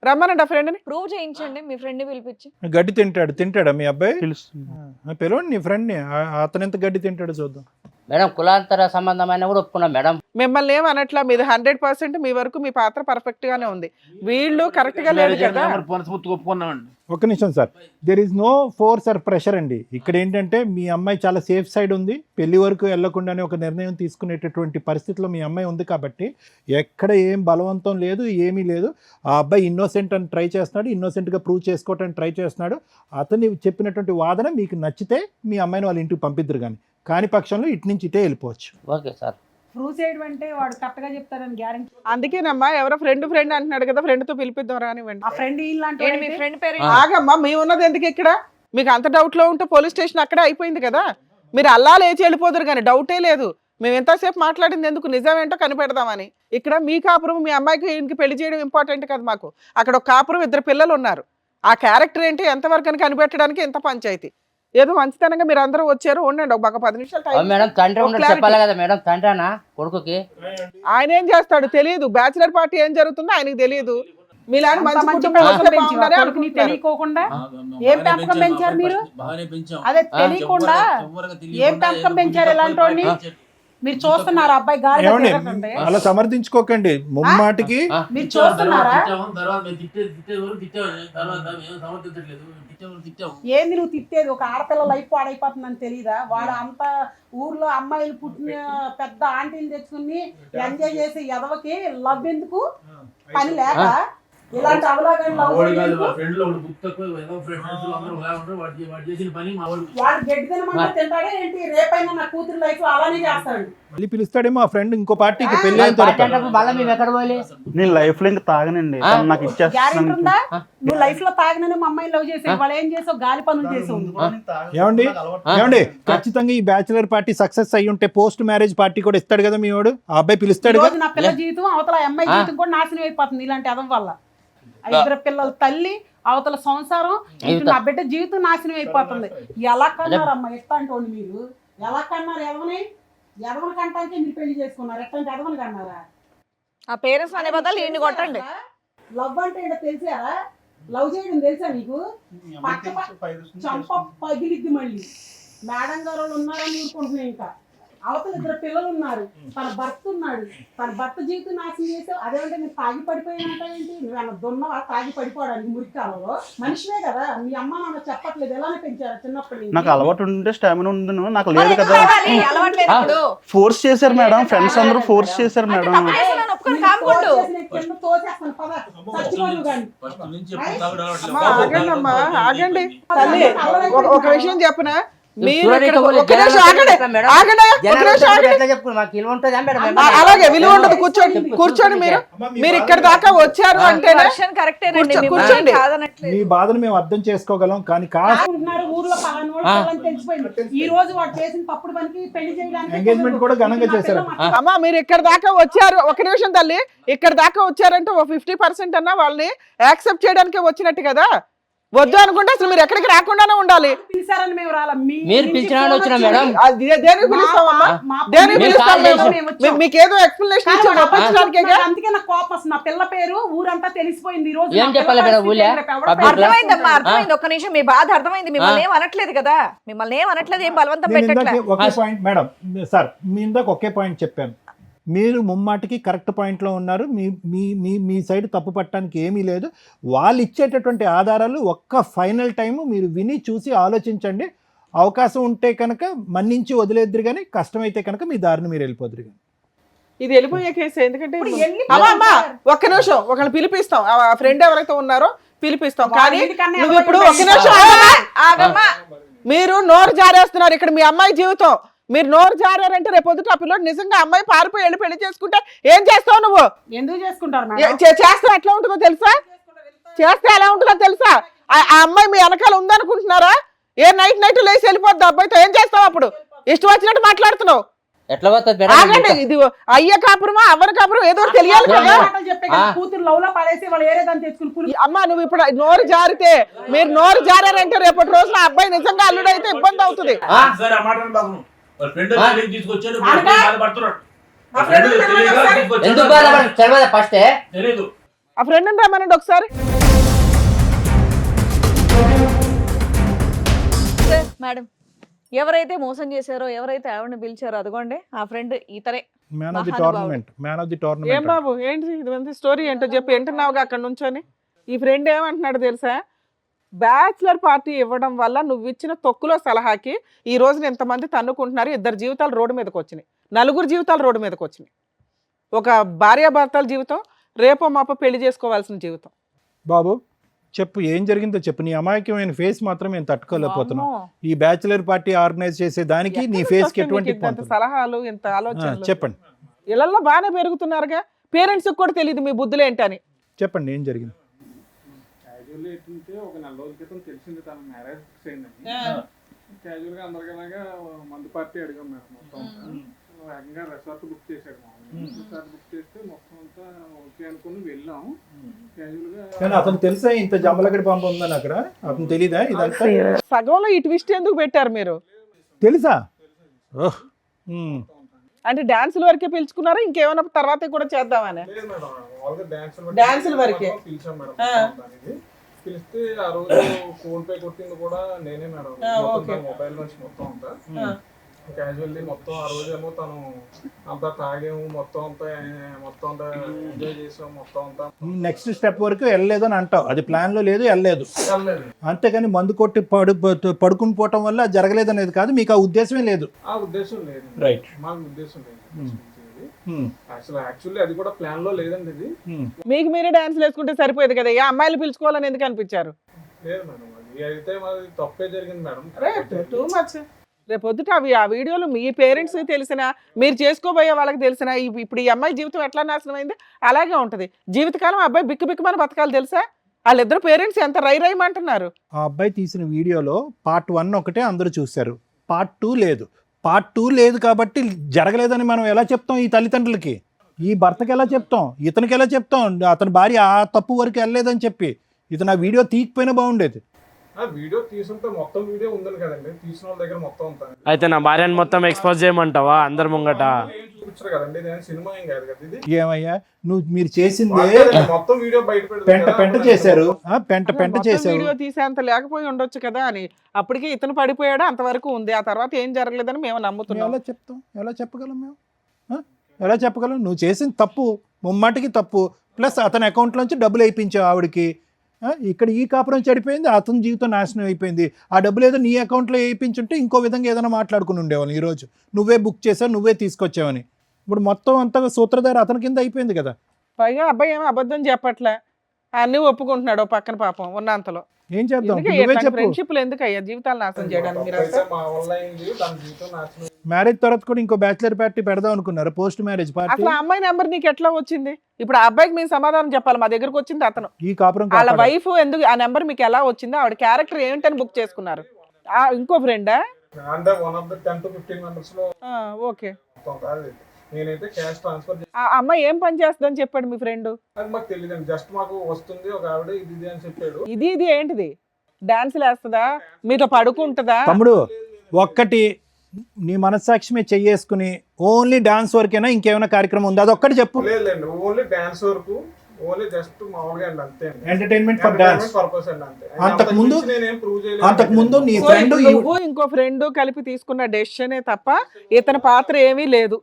రమ్మనండి ఆ ఫ్రెండ్ని. ప్రూవ్ చేయించండి మీ ఫ్రెండ్ని పిలిపించి. గడ్డి తింటాడా మీ అబ్బాయి? తెలుస్తుంది. పిలవండి నీ ఫ్రెండ్ని. అతను ఎంత గడ్డి తింటాడో చూద్దాం. మేడం కులాంతర సంబంధమైన కూడా ఒప్పుకున్నాం మేడం. మిమ్మల్ని ఏమనట్లా, మీది 100% మీ వరకు మీ పాత్ర పర్ఫెక్ట్ గానే ఉంది. వీళ్ళు కరెక్ట్ గా లేదు కదా. ఒప్పుకున్నామండి. ఒక్క నిమిషం sir. There is no force or pressure అండి. ఇక్కడ ఏంటంటే మీ అమ్మాయి చాలా సేఫ్ సైడ్ ఉంది. పెళ్లి వరకు వెళ్లకుండానే ఒక నిర్ణయం తీసుకునేటటువంటి పరిస్థితిలో మీ అమ్మాయి ఉంది కాబట్టి ఎక్కడ ఏం బలవంతం లేదు, ఏమీ లేదు. ఆ అబ్బాయి ఇన్నోసెంట్ అని ట్రై చేస్తున్నాడు, ఇన్నోసెంట్గా ప్రూవ్ చేసుకోవటానికి ట్రై చేస్తున్నాడు. అతన్ని చెప్పినటువంటి వాదన మీకు నచ్చితే మీ అమ్మాయిని వాళ్ళ ఇంటికి పంపిద్దరు, కాని పక్షంలో ఇటు నుంచి ఇటే వెళ్ళిపోవచ్చు. Okay sir. ప్రూవ్ చేయడం అంటే వాడు కరెక్ట్ గా చెప్తారని గ్యారెంటీ. అందుకేనమ్మా ఎవరో ఫ్రెండ్ అంటున్నాడు కదా, ఫ్రెండ్ తో పిలిపిద్దాం రానివ్వండి. ఆ ఫ్రెండ్ ఇలాంటి మీ ఫ్రెండ్ పేరు? ఆగమ్మా, మేము ఉన్నది ఎందుకు ఇక్కడ? మీకు అంత డౌట్ లో ఉంటే పోలీస్ స్టేషన్ అక్కడే అయిపోయింది కదా. మీరు అల్లా లేచి వెళ్ళిపోదురు కానీ డౌటే లేదు. మేము ఎంతసేపు మాట్లాడింది ఎందుకు? నిజం ఏంటో కనిపెడదామని. ఇక్కడ మీ కాపురం, మీ అమ్మాయికి ఈయనకి పెళ్లి చేయడం ఇంపార్టెంట్ కదా మాకు. అక్కడ ఒక కాపురం, 2 పిల్లలు ఉన్నారు. ఆ క్యారెక్టర్ ఏంటి ఎంతవరకు అని కనిపెట్టడానికి ఎంత పంచాయతీ. ఏదో మంచితనంగా మీరు అందరూ వచ్చారు, ఉండండి ఒక 10 నిమిషాలు టైం. మేడం తండ్రి ఉన్నట్టు చెప్పాలి కదా మేడం. తండ్రినా కొడుకుకి ఆయన ఏం చేస్తాడు తెలియదు. బ్యాచిలర్ పార్టీ ఏం జరుగుతుందో ఆయనకి తెలియదు. మీలాంటి మంచి కుటుంబం వస్తే బాగుందని అనుకుంటున్నారు. తెలియకోకుండా ఏం పెంపకం పెంచారు మీరు? అదే తెలియకుండా ఏం పెంపకం పెంచారు ఇలాంటి వాడిని? మీరు చూస్తున్నారు అబ్బాయి గాలి అలా సమర్థించుకోకండి ముమ్మాటికి. మీరు చూస్తున్నారా? ఏంది నువ్వు తిట్టేది? ఒక ఆడపిల్ల లైఫ్ పాడైపోతుందని తెలియదా? వాడు అంత ఊర్లో అమ్మాయిలు పుట్టిన పెద్ద ఆంటీని తెచ్చుకుని ఎంజాయ్ చేసే ఎదవకి లవ్ ఎందుకు? పని లేక ఇలాంటి అవలాగాని లవ్ వాడు గడ్డి తినమంటే తింటాడే ఏంటి? రేపైనా నా కూతురు లైఫ్ అలానే చేస్తాడు. మళ్ళీ పిలుస్తాడేమో ఆ ఫ్రెండ్ ఇంకో పార్టీకి పెళ్లి అయిన పార్టీ తర్వాత. అంటప్పుడు మళ్ళీ మేము ఎక్కడ పోవాలి? నేను లైఫ్ లో ఇంకా తాగనండి, తను నాకు గ్యారెంటీ ఇచ్చేస్తాను. ఉందా? నువ్వు లైఫ్ లో తాగినని మా అమ్మాయిని లవ్ చేసావు, వాళ్ళు ఏం చేసావు? గాలి పనులు చేసావు. ఏమండి ఖచ్చితంగా ఈ బ్యాచిలర్ పార్టీ సక్సెస్ అయ్యి ఉంటే పోస్ట్ మ్యారేజ్ పార్టీ కూడా ఇస్తాడు కదా మీ వాడు. ఆ అబ్బాయి పిలుస్తాడు ఈ రోజు నా పిల్ల జీవితం అవతల అమ్మాయి జీవితం కూడా నాశనం అయిపోతుంది ఇలాంటి అదం వల్ల. 2 పిల్లల తల్లి, అవతల సంసారం, నా బిడ్డ జీవితం నాశనం అయిపోతుంది. ఎలా కన్నారమ్మా ఎట్లాంటి మీరు? ఎలా కన్నారు? ఎదవని కంటానికి మీరు పెళ్లి చేసుకున్నారు. ఎట్లాంటి ఎదవని కన్నారా? ఆ పేరెంట్స్ అనే బదులు ఈయన్ని కొట్టండి. లవ్ అంటే ఏంటో తెలిసారా? లవ్ చేయడం తెలుసా నీకు? చంప పగిలిద్ది మళ్ళీ. మేడం గారు ఉన్నారని ఊరుకుంటున్నాయి. ఇంకా అవతల 2 పిల్లలు ఉన్నారు, తన భర్త ఉన్నాడు. తన భర్త జీవితం నాశనం చేసావు. అదేమంటే నేను తాగి పడిపోయానంటావేంటి? నువ్వేమన్నా దున్నవా తాగి పడిపోవడానికి? మురికాలలో మనిషివే కదా. మీ అమ్మ నాన్న చెప్పట్లేదు ఎలానే పెంచారు చిన్నప్పటి నుంచి? నాకు అలవాటు ఉంటే స్టామినా ఉంది, నాకు లేదు కదా. అలవాట్లేదు. ఫోర్స్ చేశారు మేడం, ఫ్రెండ్స్ అందరూ ఫోర్స్ చేశారు మేడం. తోసేస్తాను పద, చచ్చిపోను కానీ. ఆగండి తల్లి, ఒక విషయం చెప్పనా? మీరు ఇక్కడ ఒక నిమిషం ఆగండి, ఆగండి, ఒక నిమిషం ఆగండి. అలాగే విలువ ఉండదు, కూర్చోండి, కూర్చోండి. మీరు ఇక్కడ దాకా వచ్చారు అంటేనే కూర్చోండి. మీ బాధను మేము అర్థం చేసుకోగలం, కానీ ఊర్లో తెలిసిపోయింది. ఈ రోజు వాడు చేసిన తప్పుడు పనికి పెళ్లి చేయడానికి ఎంగేజ్మెంట్ కూడా ఘనంగా చేశారు. అమ్మా మీరు ఇక్కడ దాకా వచ్చారు, ఒక నిమిషం తల్లి, ఇక్కడ దాకా వచ్చారంటే ఓ 50% అన్నా వాళ్ళని యాక్సెప్ట్ చేయడానికి వచ్చినట్టు కదా. వద్దు అనుకుంటే అసలు మీరు ఎక్కడికి రాకుండానే ఉండాలి. పిలిచారని మేము రాలా. మీరు పిలిచినా వచ్చినా మేడం. దేనికి పిలుస్తామమ్మా, దేనికి పిలుస్తాం మేము? మీకేదో ఎక్స్ప్లెనేషన్ ఇచ్చి ఒప్పించడానికే. అందుకే నాకు కోపం వస్తుంది. నా పిల్ల పేరు ఊరంతా తెలిసిపోయింది. ఈ రోజు ఏం చెప్పాలి మేడం? ఊళ్ళే అర్థమైందమ్మా, అర్థమైంది. ఒక్క నిమిషం, మీ బాధ అర్థమైంది. మిమ్మల్ని ఏం అనట్లేదు కదా, మిమ్మల్ని ఏం అనట్లేదు, ఏం బలవంతం పెట్టట్లేదు. ఒకే పాయింట్ మేడం సార్, మీ ఇందాక ఒకే పాయింట్ చెప్పాను. మీరు ముమ్మాటికి కరెక్ట్ పాయింట్లో ఉన్నారు. మీ మీ మీ మీ సైడ్ తప్పు పట్టడానికి ఏమీ లేదు. వాళ్ళు ఇచ్చేటటువంటి ఆధారాలు ఒక్క ఫైనల్ టైము మీరు విని చూసి ఆలోచించండి. అవకాశం ఉంటే కనుక మన్నించి వదిలేద్దరు, కానీ కష్టమైతే కనుక మీ దారిని మీరు వెళ్ళిపోదురు. కానీ ఇది వెళ్ళిపోయే కేసు. ఎందుకంటే అమ్మా ఒక్క నిమిషం, ఒకళ్ళు పిలిపిస్తాం, ఆ ఫ్రెండ్ ఎవరైతే ఉన్నారో పిలిపిస్తాం. కానీ నువ్వు ఇప్పుడు ఒక్క నిమిషం ఆగమ్మా. మీరు నోరు జారేస్తున్నారు. ఇక్కడ మీ అమ్మాయి జీవితం, మీరు నోరు జారారంటే రేపు పొద్దుట ఆ పిల్లడు నిజంగా అమ్మాయి పారిపోయి వెళ్ళి పెళ్లి చేసుకుంటే ఏం చేస్తావు నువ్వు? ఎందుకు చేసుకుంటారు? చేస్తే ఎట్లా ఉంటుందో తెలుసా? చేస్తే ఎలా ఉంటుందో తెలుసా? ఆ అమ్మాయి మీ వెనకాల ఉందనుకుంటున్నారా? ఏ నైట్ లేచి వెళ్ళిపోద్ది అబ్బాయితో, ఏం చేస్తావు అప్పుడు? ఇష్టం వచ్చినట్టు మాట్లాడుతున్నావు. ఎట్లా ఆగండి, ఇది అయ్య కాపురమా అవ్వని కాపురం ఏదో తెలియాలి కదా. కూతురు లవ్ లో పడేసి వాళ్ళు ఏరే దాన్ని తెచ్చుకుని. అమ్మా నువ్వు ఇప్పుడు నోరు జారితే, మీరు నోరు జారారంటే రేపటి రోజున అబ్బాయి నిజంగా అల్లుడైతే ఇబ్బంది అవుతుంది. ఆ ఫ్రెండ్ రమ్మనండి ఒకసారి. మేడం, ఎవరైతే మోసం చేశారో, ఎవరైతే ఆవిడని పిలిచారో అదిగోండి ఆ ఫ్రెండ్ ఇతరే. Man of the tournament, man of the tournament. ఏం బాబు ఏంటి ఇది స్టోరీ ఏంటో చెప్పి వింటున్నావుగా అక్కడ నుంచొని. ఈ ఫ్రెండ్ ఏమంటున్నాడు తెలుసా? బ్యాచులర్ పార్టీ ఇవ్వడం వల్ల నువ్వు ఇచ్చిన తొక్కులో సలహాకి ఈ రోజున ఎంతమంది తన్నుకుంటున్నారు. 2 జీవితాలు రోడ్డు మీదకి వచ్చినాయి, 4 జీవితాలు రోడ్డు మీదకి వచ్చినాయి. ఒక భార్యాభర్తల జీవితం, రేపో మాపో పెళ్లి చేసుకోవాల్సిన జీవితం. బాబు చెప్పు, ఏం జరిగిందో చెప్పు. నీ అమాయకమైన ఫేస్ మాత్రం మేము తట్టుకోలేకపోతున్నాం. ఈ బ్యాచులర్ పార్టీ ఆర్గనైజ్ చేసే దానికి నీ ఫేస్ కి ఎటువంటి సలహాలు, ఇంత ఆలోచన చెప్పండి. ఇళ్లలో బాగానే పెరుగుతున్నారుగా, పేరెంట్స్ కూడా తెలియదు మీ బుద్ధులు ఏంటని. చెప్పండి ఏం జరిగింది. ఒక 4 రోజుల క్రితం తెలిసింది తన మ్యారేజ్ ఫిక్స్ అయిందని. క్యాజువల్ గా అందరికలాగా మందు పార్టీ అడిగాం మేడం. మొత్తం వేగంగా రిసార్ట్ బుక్ చేశాడు. రిసార్ట్ బుక్ చేస్తే మొత్తం అంతా ఓకే అనుకుని వెళ్ళాం. క్యాజువల్ గా కానీ అతను తెలుసా ఇంత జమ్మలగడి పంప ఉందని అక్కడ? అతను తెలీదా ఇదంతా? సగంలో ఈ ట్విస్ట్ ఎందుకు పెట్టారు మీరు? తెలుసా? అంటే డాన్సుల వరకే పిలుచుకున్నారా, ఇంకేమైనా తర్వాత కూడా చేద్దామని? డాన్సుల వరకే పిలిచాం మేడం. పిలిస్తే ఆ రోజు ఫోన్ పే కొట్టింది కూడా నేనే మేడం. మొబైల్ నుంచి మొత్తం అంతా క్యాజువల్లీ మొత్తం ఆ రోజు ఏమో తను అంతా తాగాము, మొత్తం అంతా ఎంజాయ్ చేసాం. మొత్తం అంతా నెక్స్ట్ స్టెప్ వరకు వెళ్ళలేదు అని అంటావు. అది ప్లాన్ లో లేదు, వెళ్ళలేదు. అంతేగాని మందు కొట్టి పడుకుని పోవటం వల్ల జరగలేదు అనేది కాదు. మీకు ఆ ఉద్దేశమే లేదు? ఆ ఉద్దేశం లేదు. రైట్, మాకు ఉద్దేశం లేదు. అసలు యాక్చువల్లీ అది కూడా ప్లాన్ లో లేదండి. ఇది మీకు మీరే డాన్స్ వేసుకుంటే సరిపోయేది కదా, ఏ అమ్మాయిలు పిలుచుకోవాలని ఎందుకు అనిపించారు? లేదు మేడం, అది అయితే మాది తప్పే జరిగింది మేడం. Too much. రేపు పొద్దుట ఆ వీడియోలు మీ పేరెంట్స్ తెలిసినా, మీరు చేసుకోబోయే వాళ్ళకి తెలిసినా, ఇప్పుడు ఈ అమ్మాయి జీవితం ఎట్లా నాశనం అయింది అలాగే ఉంటది. జీవితకాలం అబ్బాయి బిక్కుబిక్కుమని బతకాలి తెలుసా? వాళ్ళిద్దరు పేరెంట్స్ ఎంత రైమంటున్నారు. ఆ అబ్బాయి తీసిన వీడియోలో పార్ట్ 1 ఒకటే అందరూ చూశారు, పార్ట్ 2 లేదు. పార్ట్ 2 లేదు కాబట్టి జరగలేదని మనం ఎలా చెప్తాం? ఈ తల్లిదండ్రులకి, ఈ భర్తకి ఎలా చెప్తాం? ఇతనికి ఎలా చెప్తాం? అతని భార్య ఆ తప్పు వరకు వెళ్ళలేదని చెప్పి ఇతను ఆ వీడియో తీయకపోయినా బాగుండేది. వీడియో తీసుంటే మొత్తం వీడియో ఉందని కదండి, తీసిన వాళ్ళ దగ్గర మొత్తం అంతా. అయితే నా భార్యను మొత్తం ఎక్స్పోజ్ చేయమంటావా అందరి ముంగట? చూపించారు కదండి, సినిమా ఏం కాదు కదా ఇది. ఏమయ్యా మీరు చేసిందే మొత్తం వీడియో బయట పెంట చేశారు, పెంట చేశారు. వీడియో తీసేంత లేకపోయి ఉండొచ్చు కదా అని. అప్పటికే ఇతను పడిపోయాడు, అంతవరకు ఉంది. ఆ తర్వాత ఏం జరగలేదని మేము నమ్ముతున్నాం. ఎలా చెప్తాం? ఎలా చెప్పగలం మేము? ఎలా చెప్పగలం? నువ్వు చేసిన తప్పు ముమ్మాటికి తప్పు. ప్లస్ అతని అకౌంట్లోంచి డబ్బులు వేయించావు ఆవిడకి. ఇక్కడ ఈ కాపురం చెడిపోయింది, అతని జీవితం నాశనం అయిపోయింది. ఆ డబ్బులు ఏదో నీ అకౌంట్లో వేయించుంటే ఇంకో విధంగా ఏదైనా మాట్లాడుకుని ఉండేవాళ్ళు. ఈరోజు నువ్వే బుక్ చేసావు, నువ్వే తీసుకొచ్చావని. ఇప్పుడు మొత్తం అంతా సూత్రధారి అతని కింద అయిపోయింది కదా. పైగా అబ్బాయి ఏమో అబద్ధం చెప్పట్లే, అన్ని ఒప్పుకుంటున్నాడు ఓ పక్కన పాపం ఉన్నంతలో. ఏం చేద్దాం ఇప్పుడు నువ్వే చెప్పు. ఫ్రెండ్షిప్లు ఎందుకు అయ్యా జీవితాలు నాశనం చేయడానికి మీరు అయితే మా వల్ల అయింది, తన జీవితం నాశనం. మ్యారేజ్ తర్వాత కూడా ఇంకో బ్యాచిలర్ పార్టీ పెడదాం అనుకున్నారు, పోస్ట్ మ్యారేజ్ పార్టీ. అసలు ఆ అమ్మాయి నెంబర్ నీకు ఎట్లా వచ్చింది? ఇప్పుడు ఆ అబ్బాయికి మేము సమాధానం చెప్పాలి. మా దగ్గరకు వచ్చింది అతను, ఈ కాపురం వాళ్ళ కాపాడాలి. వైఫ్ ఎందుకు ఆ నెంబర్ మీకు ఎలా వచ్చిందో, ఆవిడ క్యారెక్టర్ ఏంటని బుక్ చేసుకున్నారు. ఇంకో ఫ్రెండా? అంటే 1 of the 10 to 15 members లో ఓకే. మొత్తం కాదు. నేనైతే క్యాష్ ట్రాన్స్ఫర్ ఆ అమ్మాయి ఏం పని చేస్తుందని చెప్పాడు మీ ఫ్రెండ్? అది మాకు తెలియదండి. జస్ట్ మాకు వస్తుంది ఒక ఆవిడ ఇది అని చెప్పాడు. ఇది ఏంటిది? డాన్సులు వేస్తుందా, మీతో పడుకుంటుందా? తమ్ముడు ఒక్కటి నీ మనస్సాక్షి మీద చెయ్యేసుకుని ఓన్లీ డాన్స్ వరకేనా ఇంకేమైనా కార్యక్రమం ఉంది అదొక్కటి చెప్పు. లేదండి, ఓన్లీ డాన్స్ వరకు, ఓన్లీ జస్ట్ మామూలుగా అండి, అంతే అండి. ఎంటర్టైన్మెంట్ ఫర్ డాన్స్ పర్పస్ అండి, అంతే. అంతకుముందు నేనేం ప్రూవ్ చేయలేదు. అంతకుముందు నీ సో ఫ్రెండ్ ఇప్పుడు నువ్వు ఇంకో ఫ్రెండ్ కలిపి తీసుకున్న డెసిషనే తప్ప ఇతని పాత్ర ఏమీ లేదు.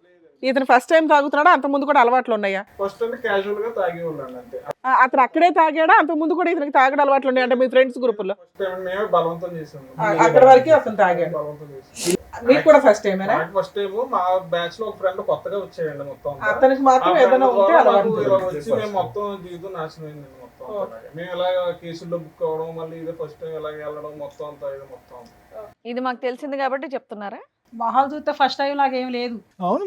ఇతను ఫస్ట్ టైం తాగుతున్నాడా, అంత ముందు కూడా అలవాట్లు ఉన్నాయా? ఫస్ట్ అంటే క్యాజువల్ గా తాగి ఉన్నాను అంతే. అతను అక్కడే తాగాడా, అంత ముందు కూడా ఇతనికి తాగడం అలవాట్లు ఉన్నాయి అంటే మీ ఫ్రెండ్స్ గ్రూప్ లో? ఫస్ట్ టైం మేమే బలవంతం చేసాము. అక్కడ వరకే అతను తాగాడు. బలవంతం చేసాము. మీకు కూడా ఫస్ట్ టైమేనా? ఫస్ట్ టైం మా బ్యాచ్ లో ఒక ఫ్రెండ్ కొత్తగా వచ్చేయండి మొత్తం. అతనికి మాత్రం ఏదైనా ఉంటే అలవాటు వచ్చి మేము మొత్తం జీవితం నాశనం అయింది మొత్తం. మేము ఇలా కేసుల్లో బుక్ అవ్వడం, మళ్ళీ ఇదే ఫస్ట్ టైం ఇలాగ వెళ్ళడం మొత్తం అంతా ఇది మొత్తం. ఇది మాకు తెలిసింది కాబట్టి చెప్తున్నారా? మొహాలు చూస్తే ఫస్ట్ టైం లాగేం లేదు. అవును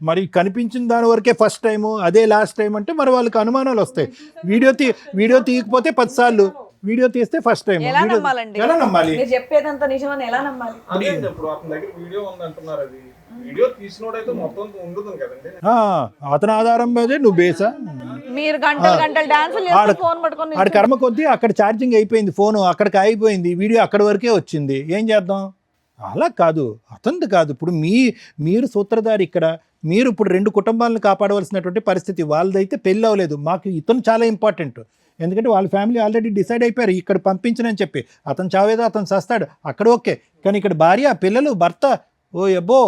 మరి కనిపించిన దాని వరకే ఫస్ట్ టైము అదే లాస్ట్ టైం అంటే మరి వాళ్ళకి అనుమానాలు వస్తాయి. వీడియో తీయకపోతే 10 సార్లు, వీడియో తీస్తే ఫస్ట్ టైం. ఎలా నమ్మాలండి? ఎలా నమ్మాలి? మీరు చెప్పేదంతా నిజమని ఎలా నమ్మాలి? అదే ఇప్పుడు అతని దగ్గర వీడియో ఉంది అంటున్నారు. అది వీడియో తీసినోడైతే మొత్తం ఉంటుంది కదండి. అతని ఆధారం మీదే నువ్వు బేసా. మీరు గంటలు డాన్సులు చేస్తూ ఫోన్ పట్టుకొని ఆడ కర్మ కొద్దీ అక్కడ ఛార్జింగ్ అయిపోయింది, ఫోను అక్కడికి అయిపోయింది, వీడియో అక్కడి వరకే వచ్చింది. ఏం చేద్దాం? అలా కాదు, అతనిది కాదు. ఇప్పుడు మీరు సూత్రధారి ఇక్కడ. మీరు ఇప్పుడు 2 కుటుంబాలను కాపాడవలసినటువంటి పరిస్థితి. వాళ్ళదైతే పెళ్ళి అవ్వలేదు. మాకు ఇతను చాలా ఇంపార్టెంట్. ఎందుకంటే వాళ్ళ ఫ్యామిలీ ఆల్రెడీ డిసైడ్ అయిపోయారు ఇక్కడ పంపించనని చెప్పి. అతను చావేదో అతను చస్తాడు అక్కడ ఓకే, కానీ ఇక్కడ భార్య, పిల్లలు, భర్త, ఓ అబ్బో.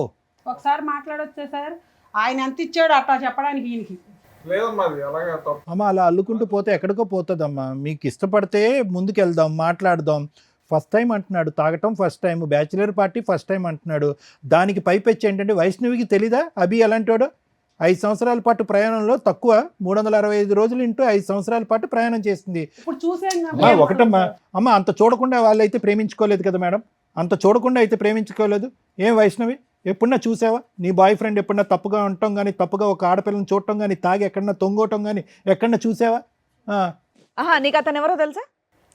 ఒకసారి మాట్లాడొచ్చే సార్, ఆయన ఎంత ఇచ్చాడు అట్లా చెప్పడానికి ఈయనకి లేదమ్మా, అది అలాగే తప్పు. అమ్మ అలా అల్లుకుంటూ పోతే ఎక్కడికో పోతుందమ్మా. మీకు ఇష్టపడితే ముందుకెళ్దాం, మాట్లాడదాం. ఫస్ట్ టైం అంటున్నాడు, తాగటం first time, bachelor party first time అంటున్నాడు. దానికి పైపెచ్చి ఏంటంటే వైష్ణవికి తెలీదా అభి ఎలాంటివాడు? 5 సంవత్సరాల పాటు ప్రయాణంలో తక్కువ 365 రోజులు ఇంటూ 5 సంవత్సరాల పాటు ప్రయాణం చేసింది. ఇప్పుడు చూసాం. ఒకటమ్మా అమ్మ, అంత చూడకుండా వాళ్ళైతే ప్రేమించుకోలేదు కదా మేడం. అంత చూడకుండా అయితే ప్రేమించుకోలేదు. ఏం వైష్ణవి, ఎప్పుడన్నా చూసావా నీ బాయ్ ఫ్రెండ్ ఎప్పుడన్నా తప్పుగా ఉండటం కానీ, తప్పుగా ఒక ఆడపిల్లని చూడటం కానీ, తాగి ఎక్కడన్నా తొంగోటం కానీ ఎక్కడన్నా చూసావా? నీకు అతను ఎవరో తెలుసా?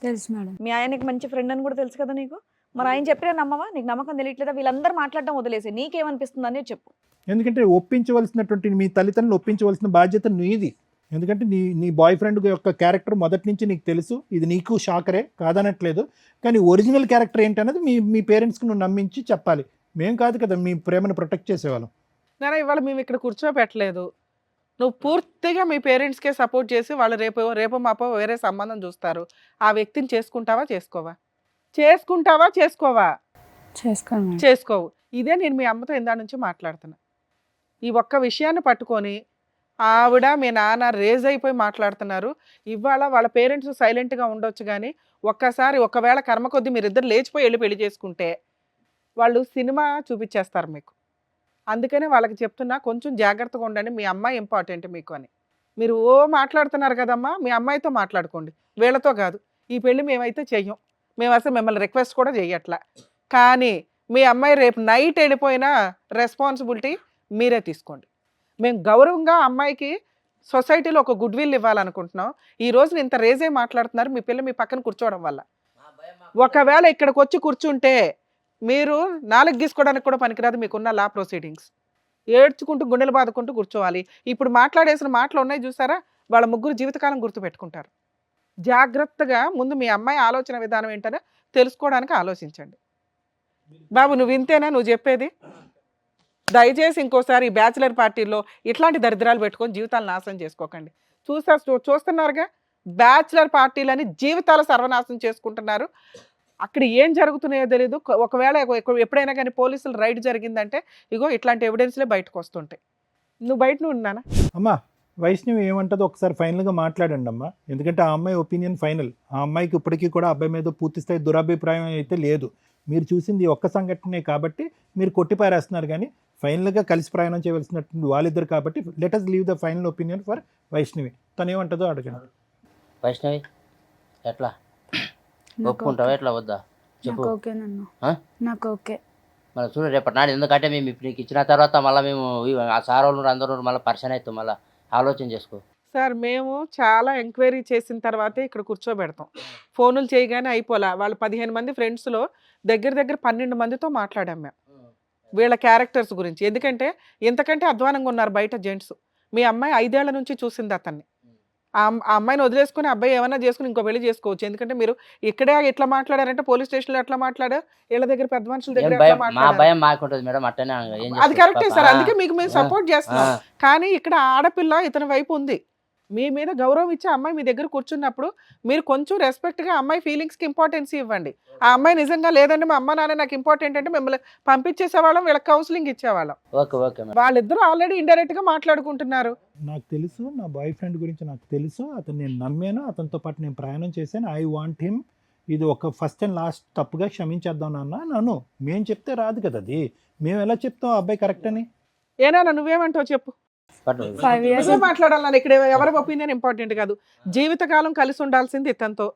తెలుసు మేడం. మీ ఆయనకి మంచి ఫ్రెండ్ అని కూడా తెలుసు కదా నీకు. మరి ఆయన చెప్పినా నమ్మవా? నీకు నమ్మకం తెలియట్లేదా? వీళ్ళందరూ మాట్లాడడం వదిలేసి నీకేమనిపిస్తుంది అనేది చెప్పు. ఎందుకంటే ఒప్పించవలసినటువంటి మీ తల్లిదండ్రులు ఒప్పించవలసిన బాధ్యత నీది. ఎందుకంటే నీ బాయ్ ఫ్రెండ్ యొక్క క్యారెక్టర్ మొదటి నుంచి నీకు తెలుసు. ఇది నీకు షాకరే, కాదనట్లేదు. కానీ ఒరిజినల్ క్యారెక్టర్ ఏంటనేది మీ పేరెంట్స్కి నువ్వు నమ్మించి చెప్పాలి. మేం కాదు కదా మీ ప్రేమను ప్రొటెక్ట్ చేసేవాళ్ళం. నేను ఇవాళ మేము ఇక్కడ కూర్చోబెట్టలేదు. నువ్వు పూర్తిగా మీ పేరెంట్స్కే సపోర్ట్ చేసి వాళ్ళు రేపు మాపో వేరే సంబంధం చూస్తారు. ఆ వ్యక్తిని చేసుకుంటావా చేసుకోవా? చేసుకోవు. ఇదే నేను మీ అమ్మతో ఇందా నుంచి మాట్లాడుతున్నా. ఈ ఒక్క విషయాన్ని పట్టుకొని ఆవిడ మీ నాన్న రేజ్ అయిపోయి మాట్లాడుతున్నారు. ఇవాళ వాళ్ళ పేరెంట్స్ సైలెంట్గా ఉండొచ్చు, కానీ ఒకవేళ కర్మ కొద్దీ మీరిద్దరు లేచిపోయి వెళ్ళి పెళ్లి చేసుకుంటే వాళ్ళు సినిమా చూపించేస్తారు మీకు. అందుకనే వాళ్ళకి చెప్తున్నా, కొంచెం జాగ్రత్తగా ఉండండి. మీ అమ్మాయి ఇంపార్టెంట్ మీకు అని. మీరు మాట్లాడుతున్నారు కదమ్మా, మీ అమ్మాయితో మాట్లాడుకోండి, వీళ్ళతో కాదు. ఈ పెళ్ళి మేమైతే చెయ్యం. మేము అసలు మిమ్మల్ని రిక్వెస్ట్ కూడా చెయ్యట్లా. కానీ మీ అమ్మాయి రేపు నైట్ వెళ్ళిపోయినా రెస్పాన్సిబిలిటీ మీరే తీసుకోండి. మేము గౌరవంగా అమ్మాయికి సొసైటీలో ఒక గుడ్ విల్ ఇవ్వాలనుకుంటున్నాం. ఈ రోజున ఇంత రేజే మాట్లాడుతున్నారు మీ పిల్ల మీ పక్కన కూర్చోవడం వల్ల. ఒకవేళ ఇక్కడికి వచ్చి కూర్చుంటే మీరు 4 గీసుకోవడానికి కూడా పనికిరాదు మీకున్న లా ప్రొసీడింగ్స్. ఏడ్చుకుంటూ గుండెలు బాదుకుంటూ కూర్చోవాలి. ఇప్పుడు మాట్లాడేసిన మాటలు ఉన్నాయి చూసారా, వాళ్ళ ముగ్గురు జీవితకాలం గుర్తుపెట్టుకుంటారు. జాగ్రత్తగా ముందు మీ అమ్మాయి ఆలోచన విధానం ఏంటనే తెలుసుకోవడానికి ఆలోచించండి. బాబు నువ్వు ఇంతేనా నువ్వు చెప్పేది? దయచేసి ఇంకోసారి ఈ బ్యాచిలర్ పార్టీల్లో ఇట్లాంటి దరిద్రాలు పెట్టుకొని జీవితాలు నాశనం చేసుకోకండి. చూస్తున్నారుగా, బ్యాచిలర్ పార్టీలని జీవితాలు సర్వనాశనం చేసుకుంటున్నారు. అక్కడ ఏం జరుగుతున్నాయో తెలియదు. ఒకవేళ ఎప్పుడైనా కానీ పోలీసులు రైడ్ జరిగిందంటే ఇగో ఇట్లాంటి ఎవిడెన్స్లే బయటకు వస్తుంటాయి. నువ్వు బయట ఉన్నానా? అమ్మా వైష్ణవి ఏమంటుందో ఒకసారి ఫైనల్గా మాట్లాడండి అమ్మా. ఎందుకంటే ఆ అమ్మాయి ఒపీనియన్ ఫైనల్. ఆ అమ్మాయికి ఇప్పటికీ కూడా అబ్బాయి మీద పూర్తి స్థాయి దురభిప్రాయం అయితే లేదు. మీరు చూసింది ఒక్క సంఘటనే కాబట్టి మీరు కొట్టిపారేస్తున్నారు, కానీ ఫైనల్గా కలిసి ప్రయాణం చేయవలసినటువంటి వాళ్ళిద్దరు కాబట్టి let us leave the final opinion for Vaishnavi. తను ఏమంటుందో అడగండి. వైష్ణవి ఎట్లా ఒప్పుకుంటావా ఎట్లా వద్దా చెప్పు. నాకు ఓకే. మళ్ళీ చూడు రేపటి నాడు, ఎందుకంటే మేము ఇప్పుడు నీకు ఇచ్చిన తర్వాత మళ్ళీ మేము ఆ సార్ వాళ్ళు అందరూ మళ్ళీ పరిచయం అవుతాం, మళ్ళీ ఆలోచన చేసుకో. సార్ మేము చాలా ఎంక్వైరీ చేసిన తర్వాతే ఇక్కడ కూర్చోబెడతాం. ఫోనులు చేయగానే అయిపోలే. వాళ్ళు 15 మంది ఫ్రెండ్స్లో దగ్గర దగ్గర 12 మందితో మాట్లాడాం మేము వీళ్ళ క్యారెక్టర్స్ గురించి. ఎందుకంటే ఇంతకంటే అధ్వానంగా ఉన్నారు బయట జెంట్స్. మీ అమ్మాయి 5 ఏళ్ల నుంచి చూసింది అతన్ని. ఆ అమ్మాయిని వదిలేసుకుని అబ్బాయి ఏమైనా చేసుకుని ఇంకో పెళ్లి చేసుకోవచ్చు. ఎందుకంటే మీరు ఇక్కడే ఎట్లా మాట్లాడారంటే పోలీస్ స్టేషన్లో ఎట్లా మాట్లాడారు, వీళ్ళ దగ్గర పెద్ద మనుషుల దగ్గర ఎట్లా మా మాట్లాడారు. భయం మాకుంటుంది మేడం, అట్టనే ఏం అది కరెక్టే సార్, అందుకే మీకు మేము సపోర్ట్ చేస్తున్నాం. కానీ ఇక్కడ ఆడపిల్ల ఇతని వైపు ఉంది. మీ మీద గౌరవం ఇచ్చే అమ్మాయి మీ దగ్గర కూర్చున్నప్పుడు మీరు కొంచెం రెస్పెక్ట్గా అమ్మాయి ఫీలింగ్స్కి ఇంపార్టెన్స్ ఇవ్వండి. ఆ అమ్మాయి నిజంగా లేదంటే మా అమ్మ నాన్న నాకు ఇంపార్టెంట్ అంటే మిమ్మల్ని పంపించేసేవాళ్ళం, వీళ్ళకి కౌన్సిలింగ్ ఇచ్చేవాళ్ళం. Okay okay madam. వాళ్ళిద్దరూ ఆల్రెడీ ఇండైరెక్ట్గా మాట్లాడుకుంటున్నారు. నాకు తెలుసు, నా బాయ్ ఫ్రెండ్ గురించి నాకు తెలుసు, అతను నేను నమ్మాను, అతనితో పాటు నేను ప్రయాణం చేశాను. I want him. ఇది ఒక ఫస్ట్ అండ్ లాస్ట్ తప్పుగా క్షమించేద్దాం నాన్న. నన్ను మేము చెప్తే రాదు కదా, అది మేము ఎలా చెప్తాం అబ్బాయి కరెక్ట్ అని. ఏనా నువ్వేమంటావు చెప్పు. 5 years నువ్వే మాట్లాడాలని, ఇక్కడ ఎవరి ఒపీనియన్ ఇంపార్టెంట్ కాదు. జీవితకాలం కలిసి ఉండాల్సింది ఇతనితో.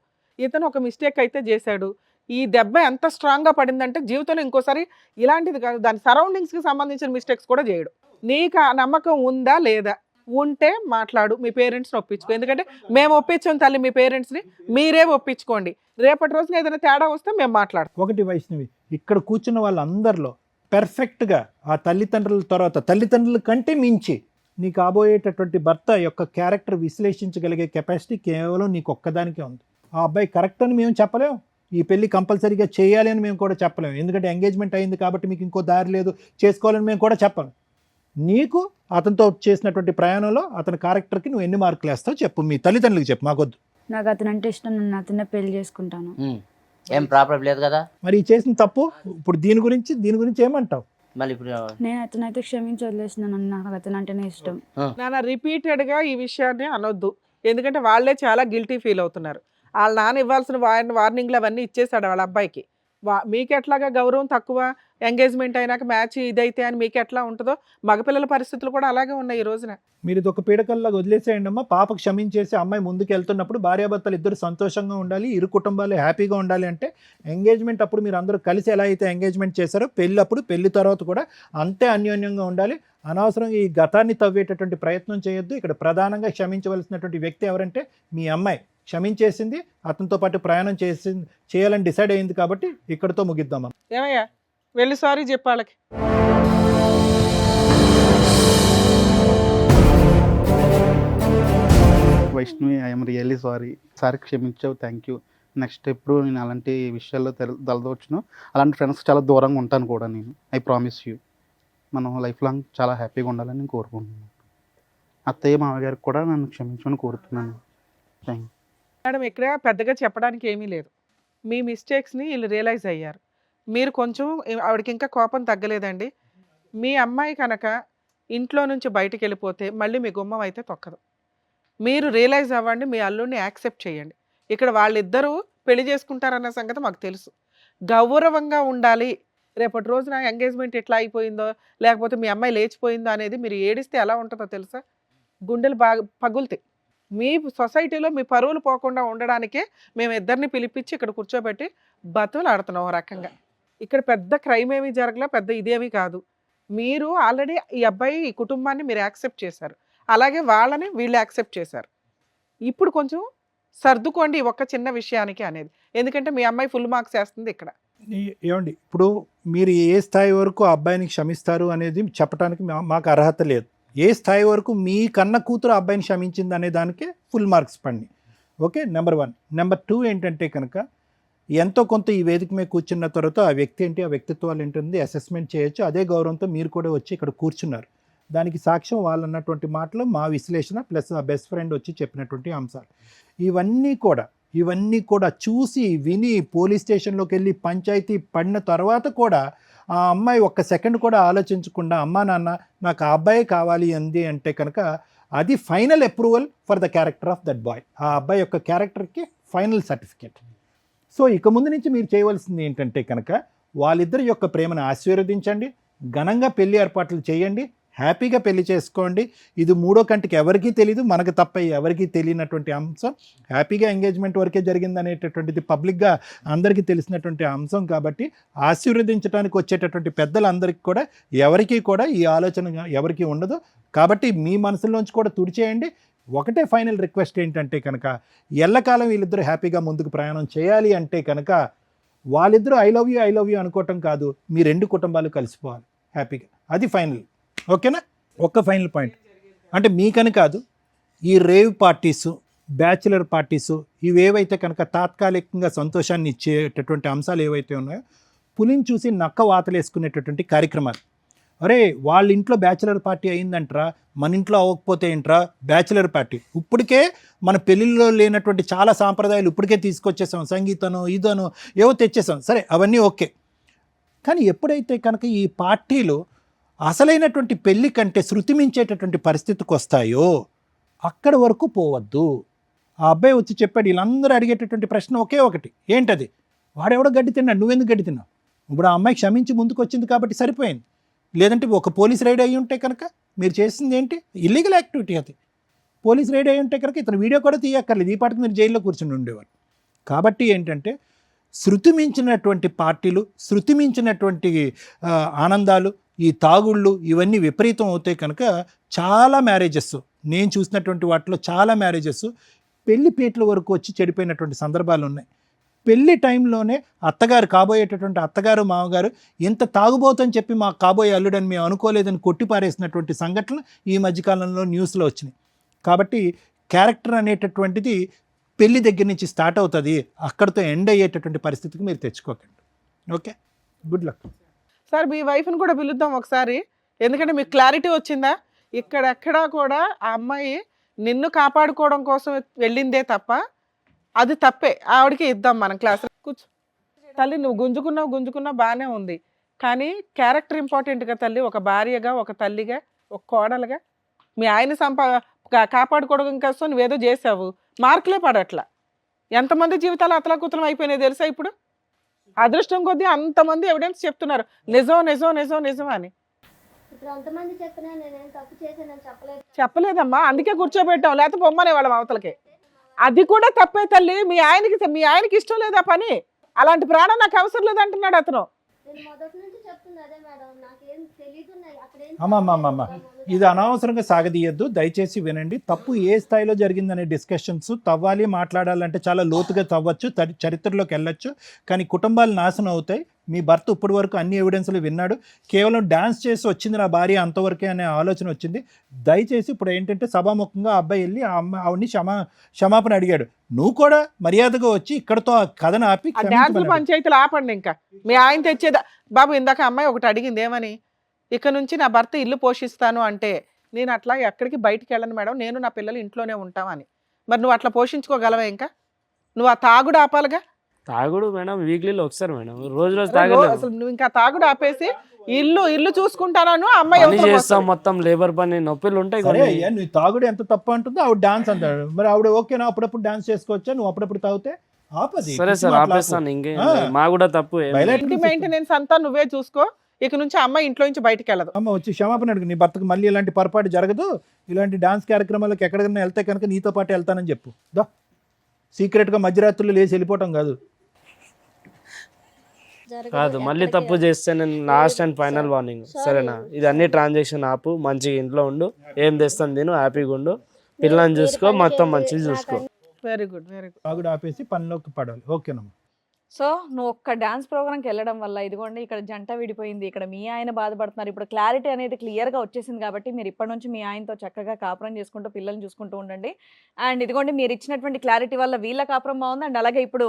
ఇతను ఒక మిస్టేక్ అయితే చేశాడు. ఈ దెబ్బ ఎంత స్ట్రాంగ్గా పడిందంటే జీవితంలో ఇంకోసారి ఇలాంటిది కాదు, దాని సరౌండింగ్స్కి సంబంధించిన మిస్టేక్స్ కూడా చేయడు. నీకు ఆ నమ్మకం ఉందా లేదా? ఉంటే మాట్లాడు, మీ పేరెంట్స్ని ఒప్పించుకో. ఎందుకంటే మేము ఒప్పించాం తల్లి మీ పేరెంట్స్ని, మీరే ఒప్పించుకోండి. రేపటి రోజున ఏదైనా తేడా వస్తే మేము మాట్లాడతాం. ఒకటి వైష్ణవి, ఇక్కడ కూర్చున్న వాళ్ళందరిలో పెర్ఫెక్ట్గా ఆ తల్లిదండ్రుల తర్వాత తల్లిదండ్రుల కంటే మించి నీ కాబోయేటటువంటి భర్త యొక్క క్యారెక్టర్ విశ్లేషించగలిగే కెపాసిటీ కేవలం నీకు ఒక్కదానికే ఉంది. ఆ అబ్బాయి కరెక్ట్ అని మేము చెప్పలేము, ఈ పెళ్లి కంపల్సరీగా చేయాలి అని మేము కూడా చెప్పలేము. ఎందుకంటే ఎంగేజ్మెంట్ అయింది కాబట్టి మీకు ఇంకో దారి లేదు, చేసుకోవాలని మేము కూడా చెప్పలేము. నీకు అతనితో చేసినటువంటి ప్రయాణంలో అతని క్యారెక్టర్కి నువ్వు ఎన్ని మార్కులు వేస్తావు చెప్పు, మీ తల్లిదండ్రులకు చెప్పు, మాకొద్దు. నాకు అతను అంటే ఇష్టం, నేను అతనే పెళ్లి చేసుకుంటాను. ఏం ప్రాబ్లం లేదు కదా. మరి ఈ చేసిన తప్పు ఇప్పుడు దీని గురించి ఏమంటావు? మళ్ళీ ఇప్పుడు నేను అతనైతే క్షమించి వదిలేస్తున్నాను. నాకు అతను అంటేనే ఇష్టం. నాన్న రిపీటెడ్గా ఈ విషయాన్ని అనొద్దు, ఎందుకంటే వాళ్ళే చాలా గిల్టీ ఫీల్ అవుతున్నారు. వాళ్ళ నాన్న ఇవ్వాల్సిన వార్నింగ్లు అవన్నీ ఇచ్చేసాడు వాళ్ళ అబ్బాయికి. మీకు ఎట్లాగా గౌరవం తక్కువ, ఎంగేజ్మెంట్ అయినాక మ్యాచ్ ఇదైతే అని మీకు ఎట్లా ఉంటుందో మగపిల్లల పరిస్థితులు కూడా అలాగే ఉన్నాయి ఈ రోజున. మీరు ఇది ఒక పీడకల్లాగా వదిలేసేయండి అమ్మా. పాపకు క్షమించేసి అమ్మాయి ముందుకు వెళ్తున్నప్పుడు భార్యాభర్తలు ఇద్దరు సంతోషంగా ఉండాలి, ఇరు కుటుంబాలు హ్యాపీగా ఉండాలి అంటే ఎంగేజ్మెంట్ అప్పుడు మీరు అందరూ కలిసి ఎలా అయితే ఎంగేజ్మెంట్ చేశారో పెళ్ళప్పుడు పెళ్లి తర్వాత కూడా అంతే అన్యోన్యంగా ఉండాలి. అనవసరంగా ఈ గతాన్ని తవ్వేటటువంటి ప్రయత్నం చేయొద్దు. ఇక్కడ ప్రధానంగా క్షమించవలసినటువంటి వ్యక్తి ఎవరంటే మీ అమ్మాయి. క్షమించేసింది, అతనితో పాటు ప్రయాణం చేయాలని డిసైడ్ అయింది కాబట్టి ఇక్కడితో ముగిద్దామా. ఏమయ్యా వెళ్ళి సారీ చెప్పాళ్ళకి. Vaishnavi, I'm really sorry. Sir క్షమించావు, థ్యాంక్ యూ. నెక్స్ట్ ఎప్పుడు నేను అలాంటి విషయాల్లో దళదవచ్చును, అలాంటి ఫ్రెండ్స్ చాలా దూరంగా ఉంటాను కూడా నేను. I promise you. మనం లైఫ్ లాంగ్ చాలా హ్యాపీగా ఉండాలని నేను కోరుకుంటున్నాను. అత్తయ్య మామగారికి కూడా నన్ను క్షమించమని కోరుతున్నాను. Thank you madam. ఇక్కడ పెద్దగా చెప్పడానికి ఏమీ లేదు. మీ మిస్టేక్స్ని వీళ్ళు రియలైజ్ అయ్యారు. మీరు కొంచెం ఆవిడకి ఇంకా కోపం తగ్గలేదండి. మీ అమ్మాయి కనుక ఇంట్లో నుంచి బయటికి వెళ్ళిపోతే మళ్ళీ మీ గుమ్మం అయితే తొక్కదు. మీరు రియలైజ్ అవ్వండి, మీ అల్లుడిని యాక్సెప్ట్ చేయండి. ఇక్కడ వాళ్ళిద్దరూ పెళ్లి చేసుకుంటారన్న సంగతి మాకు తెలుసు. గౌరవంగా ఉండాలి. రేపటి రోజున ఎంగేజ్మెంట్ ఎట్లా అయిపోయిందో, లేకపోతే మీ అమ్మాయి లేచిపోయిందో అనేది మీరు ఏడిస్తే ఎలా ఉంటుందో తెలుసా? గుండెలు బాగా పగులుతాయి. మీ సొసైటీలో మీ పరువులు పోకుండా ఉండడానికే మేము ఇద్దరిని పిలిపించి ఇక్కడ కూర్చోబెట్టి బతులు ఆడుతున్నాం ఒక రకంగా. ఇక్కడ పెద్ద క్రైమ్ ఏమీ జరగలే, పెద్ద ఇదేమీ కాదు. మీరు ఆల్రెడీ ఈ అబ్బాయి ఈ కుటుంబాన్ని మీరు యాక్సెప్ట్ చేశారు, అలాగే వాళ్ళని వీళ్ళు యాక్సెప్ట్ చేశారు. ఇప్పుడు కొంచెం సర్దుకోండి ఒక్క చిన్న విషయానికి అనేది, ఎందుకంటే మీ అమ్మాయి ఫుల్ మార్క్స్ వేస్తుంది ఇక్కడ. ఏమండి, ఇప్పుడు మీరు ఏ స్థాయి వరకు ఆ అబ్బాయిని క్షమిస్తారు అనేది చెప్పడానికి మాకు అర్హత లేదు. ఏ స్థాయి వరకు మీ కన్న కూతురు అబ్బాయిని క్షమించింది అనే దానికే ఫుల్ మార్క్స్ పండి. Okay, number 1. నెంబర్ 2 ఏంటంటే కనుక ఎంతో కొంత ఈ వేదిక మీద కూర్చున్న తర్వాత ఆ వ్యక్తి ఏంటి, ఆ వ్యక్తిత్వాలు ఏంటంది అసెస్మెంట్ చేయొచ్చు. అదే గౌరవంతో మీరు కూడా వచ్చి ఇక్కడ కూర్చున్నారు. దానికి సాక్ష్యం వాళ్ళు అన్నటువంటి మాటలు, మా విశ్లేషణ ప్లస్ ఆ బెస్ట్ ఫ్రెండ్ వచ్చి చెప్పినటువంటి అంశాలు. ఇవన్నీ కూడా చూసి విని పోలీస్ స్టేషన్లోకి వెళ్ళి పంచాయతీ పడిన తర్వాత కూడా ఆ అమ్మాయి ఒక్క సెకండ్ కూడా ఆలోచించకుండా అమ్మా నాన్న నాకు ఆ అబ్బాయి కావాలి అంది అంటే కనుక అది final approval for the character of that boy. ఆ అబ్బాయి యొక్క క్యారెక్టర్కి ఫైనల్ సర్టిఫికేట్. సో ఇక ముందు నుంచి మీరు చేయవలసింది ఏంటంటే కనుక వాళ్ళిద్దరి యొక్క ప్రేమను ఆశీర్వదించండి, ఘనంగా పెళ్లి ఏర్పాట్లు చేయండి, హ్యాపీగా పెళ్లి చేసుకోండి. ఇది మూడో కంటికి ఎవరికీ తెలియదు, మనకు తప్ప ఎవరికీ తెలియనటువంటి అంశం. హ్యాపీగా ఎంగేజ్మెంట్ వరకే జరిగింది అనేటటువంటిది పబ్లిక్గా అందరికీ తెలిసినటువంటి అంశం కాబట్టి ఆశీర్వదించడానికి వచ్చేటటువంటి పెద్దలందరికీ కూడా ఎవరికీ కూడా ఈ ఆలోచన ఎవరికీ ఉండదు. కాబట్టి మీ మనసులోంచి కూడా తుడిచేయండి. ఒకటే ఫైనల్ రిక్వెస్ట్ ఏంటంటే కనుక ఎల్లకాలం వీళ్ళిద్దరూ హ్యాపీగా ముందుకు ప్రయాణం చేయాలి అంటే కనుక వాళ్ళిద్దరూ ఐ లవ్ యూ అనుకోవటం కాదు, మీ రెండు కుటుంబాలు కలిసిపోవాలి హ్యాపీగా. అది ఫైనల్. ఓకేనా? ఒక్క ఫైనల్ పాయింట్ అంటే మీకని కాదు, ఈ రేవ్ పార్టీసు, బ్యాచులర్ పార్టీసు ఇవేవైతే కనుక తాత్కాలికంగా సంతోషాన్ని ఇచ్చేటటువంటి అంశాలు ఏవైతే ఉన్నాయో, పులిని చూసి నక్క వాతలేసుకునేటటువంటి కార్యక్రమాలు. అరే వాళ్ళ ఇంట్లో బ్యాచులర్ పార్టీ అయిందంటరా, మన ఇంట్లో అవ్వకపోతే ఏంట్రా బ్యాచులర్ పార్టీ. ఇప్పటికే మన పెళ్ళిళ్ళలో లేనటువంటి చాలా సాంప్రదాయాలు ఇప్పటికే తీసుకొచ్చేసాం, సంగీతను ఇదను ఏవో తెచ్చేసాం, సరే అవన్నీ ఓకే. కానీ ఎప్పుడైతే కనుక ఈ పార్టీలు అసలైనటువంటి పెళ్లి కంటే శృతి మించేటటువంటి పరిస్థితికి వస్తాయో అక్కడ వరకు పోవద్దు. ఆ అబ్బాయి వచ్చి చెప్పాడు, వీళ్ళందరూ అడిగేటటువంటి ప్రశ్న ఒకే ఒకటి, ఏంటది? వాడెవడో గడ్డి తిన్నాడు, నువ్వెందుకు గడ్డి తిన్నావు? ఇప్పుడు ఆ అమ్మాయి క్షమించి ముందుకు వచ్చింది కాబట్టి సరిపోయింది. లేదంటే ఒక పోలీస్ రైడ్ అయ్యి ఉంటే కనుక మీరు చేసింది ఏంటి? ఇల్లీగల్ యాక్టివిటీ అది. పోలీస్ రైడ్ అయ్యి ఉంటే కనుక ఇతను వీడియో కూడా తీయక్కర్లేదు, ఈ పాటికి మీరు జైల్లో కూర్చుని ఉండేవారు. కాబట్టి ఏంటంటే శృతి మించినటువంటి పార్టీలు, శృతి మించినటువంటి ఆనందాలు, ఈ తాగుళ్ళు ఇవన్నీ విపరీతం అవుతాయి కనుక చాలా మ్యారేజెస్ నేను చూసినటువంటి వాటిలో చాలా మ్యారేజెస్ పెళ్లి పీటల వరకు వచ్చి చెడిపోయినటువంటి సందర్భాలు ఉన్నాయి. పెళ్లి టైంలోనే అత్తగారు, కాబోయేటటువంటి అత్తగారు మామగారు ఇంత తాగుబోతని చెప్పి మా కాబోయే అల్లుడని మేము అనుకోలేదని కొట్టిపారేసినటువంటి సంఘటనలు ఈ మధ్యకాలంలో న్యూస్లో వచ్చినాయి. కాబట్టి క్యారెక్టర్ అనేటటువంటిది పెళ్లి దగ్గర నుంచి స్టార్ట్ అవుతుంది, అక్కడితో ఎండ్ అయ్యేటటువంటి పరిస్థితికి మీరు తెచ్చుకోకండి. Okay, good luck. సార్ మీ వైఫ్ని కూడా పిలుద్దాం ఒకసారి, ఎందుకంటే మీకు క్లారిటీ వచ్చిందా? ఇక్కడెక్కడా కూడా ఆ అమ్మాయి నిన్ను కాపాడుకోవడం కోసం వెళ్ళిందే తప్ప అది తప్పే. ఆవిడకి ఇద్దాం మనం క్లాస్. కూర్చో తల్లి, నువ్వు గుంజుకున్నావు బాగానే ఉంది, కానీ క్యారెక్టర్ ఇంపార్టెంట్గా తల్లి. ఒక భార్యగా, ఒక తల్లిగా, ఒక కోడలుగా మీ ఆయన కాపాడుకోవడం కోసం నువ్వేదో చేసావు, మార్కులే పడట్లా. ఎంతమంది జీవితాలు అతలాకుతలం అయిపోయినాయి తెలుసా? ఇప్పుడు అదృష్టం కొద్దీ అంతమంది ఎవిడెన్స్ చెప్తున్నారు నిజం అని. ఇప్పుడు అంతమంది చెప్పినా నేనేం తప్పు చేశానని చెప్పలేదమ్మా, అందుకే కూర్చోబెట్టాం, లేకపోతే పొమ్మనే వాళ్ళం అవతలకి. అది కూడా తప్పే తల్లి. మీ ఆయనకి ఇష్టం లేదా పని? అలాంటి ప్రాణం నాకు అవసరం లేదంటున్నాడు అతను. నేను మొదటి నుంచి చెప్తుంది అదే మేడం, నాకేం తెలియదు. అమ్మమ్మమ్మమ్మ ఇది అనవసరంగా సాగదీయద్దు, దయచేసి వినండి. తప్పు ఏ స్థాయిలో జరిగిందనే డిస్కషన్స్ తవ్వాలి, మాట్లాడాలంటే చాలా లోతుగా తవ్వచ్చు, చరిత్రలోకి వెళ్ళొచ్చు. కానీ కుటుంబాలు నాశనం అవుతాయి. మీ భర్త ఇప్పటి వరకు అన్ని ఎవిడెన్స్లు విన్నాడు, కేవలం డాన్స్ చేసి వచ్చింది నా భార్య అంతవరకే అనే ఆలోచన వచ్చింది. దయచేసి ఇప్పుడు ఏంటంటే సభాముఖంగా ఆ అబ్బాయి వెళ్ళి ఆవిడ్ని క్షమాపణ అడిగాడు. నువ్వు కూడా మర్యాదగా వచ్చి ఇక్కడతో ఆ కథను ఆపి పంచాయతీలు ఆపండి. ఇంకా మీ ఆయన తెచ్చేదా బాబు? ఇందాక అమ్మాయి ఒకటి అడిగింది, ఏమని? ఇక నుంచి నా భర్త ఇల్లు పోషిస్తాను అంటే నేను అట్లా ఎక్కడికి బయటికి వెళ్ళను మేడం, నేను నా పిల్లలు ఇంట్లోనే ఉంటామని. మరి నువ్వు అట్లా పోషించుకోగలవా? ఇంకా నువ్వు ఆ తాగుడు ఆపాలిగా. తాగుడు మేడం వీక్లీలో ఒకసారి మేడం, రోజు తాగలేదు. అసలు నువ్వు ఇంకా తాగుడు ఆపేసి ఇల్లు చూసుకుంటాను అమ్మాయి చేస్తాం, మొత్తం లేబర్ పని నొప్పులు ఉంటాయి. నువ్వు తాగుడు ఎంత తప్పు అంటుందో ఆవిడ డాన్స్ అంటాడు. మరి ఆవిడ ఓకేనా? అప్పుడప్పుడు డాన్స్ చేసుకోవచ్చా? నువ్వు అప్పుడప్పుడు తాగితే ఆపది. సరే సార్ ఆపేస్తాను, ఇంకే మా కూడా తప్పు. ఇంటి మెయింటెనెన్స్ అంతా నువ్వే చూసుకో, ఇక నుంచి అమ్మాయి ఇంట్లో నుంచి బయటికి వెళ్ళదు. అమ్మ వచ్చి క్షమాపణ అడుగు, నీ భర్తకు మళ్ళీ ఇలాంటి పొరపాటు జరగదు, ఇలాంటి డాన్స్ కార్యక్రమాలకు ఎక్కడికైనా వెళ్తే కనుక నీతో పాటు వెళ్తానని చెప్పు. దా సీక్రెట్గా మధ్యరాత్రులు లేచి వెళ్ళిపోవటం కాదు. మళ్ళీ తప్పు చేస్తే నేను లాస్ట్ అండ్ ఫైనల్ వార్నింగ్, సరేనా? ఇది అన్ని ట్రాన్సాక్షన్ ఆపు, మంచిగా ఇంట్లో ఉండు, ఏం తెస్తాను నేను, హ్యాపీగా ఉండు, పిల్లల్ని చూసుకో, మొత్తం మంచిగా చూసుకో. Very good. తాగుడు ఆపేసి పనిలోకి పడాలి. ఓకేనమ్మా. సో నువ్వు ఒక్క డాన్స్ ప్రోగ్రామ్కి వెళ్ళడం వల్ల ఇదిగోండి ఇక్కడ జంట విడిపోయింది, ఇక్కడ మీ ఆయన బాధపడుతున్నారు. ఇప్పుడు క్లారిటీ అనేది క్లియర్గా వచ్చేసింది కాబట్టి మీరు ఇప్పటి నుంచి మీ ఆయనతో చక్కగా కాపురం చేసుకుంటూ పిల్లల్ని చూసుకుంటూ ఉండండి. అండ్ ఇదిగోండి మీరు ఇచ్చినటువంటి క్లారిటీ వల్ల వీళ్ళ కాపురం బాగుంది, అండ్ అలాగే ఇప్పుడు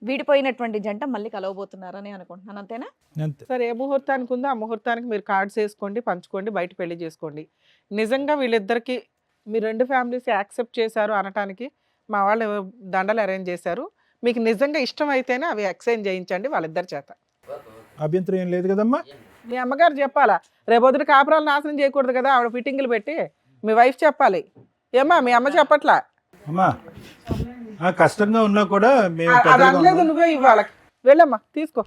విడిపోయినటువంటి జంట మళ్ళీ కలవబోతున్నారని అనుకుంటున్నాను. అంతేనా? సరే, ఏ ముహూర్తానికి ఉందో ఆ ముహూర్తానికి మీరు కార్డ్స్ వేసుకోండి, పంచుకోండి, బయట పెళ్లి చేసుకోండి. నిజంగా వీళ్ళిద్దరికి మీ రెండు ఫ్యామిలీస్ యాక్సెప్ట్ చేశారు అనటానికి మా వాళ్ళు దండలు అరేంజ్ చేశారు. మీకు నిజంగా ఇష్టం అయితేనే అవి ఎక్స్చేంజ్ చేయించండి వాళ్ళిద్దరి చేత. అభ్యంతరం ఏం లేదు కదమ్మా? మీ అమ్మగారు చెప్పాలా, రేపొద్దున కాపురాలు నాశనం చేయకూడదు కదా, ఆవిడ ఫిట్టింగ్లు పెట్టి మీ వైఫ్ చెప్పాలి. ఏమ్మా మీ అమ్మ చెప్పట్లా? అమ్మా కష్టంగా ఉన్నా కూడా నువ్వే ఇవ్వాలి. వెళ్ళమ్మా తీసుకో.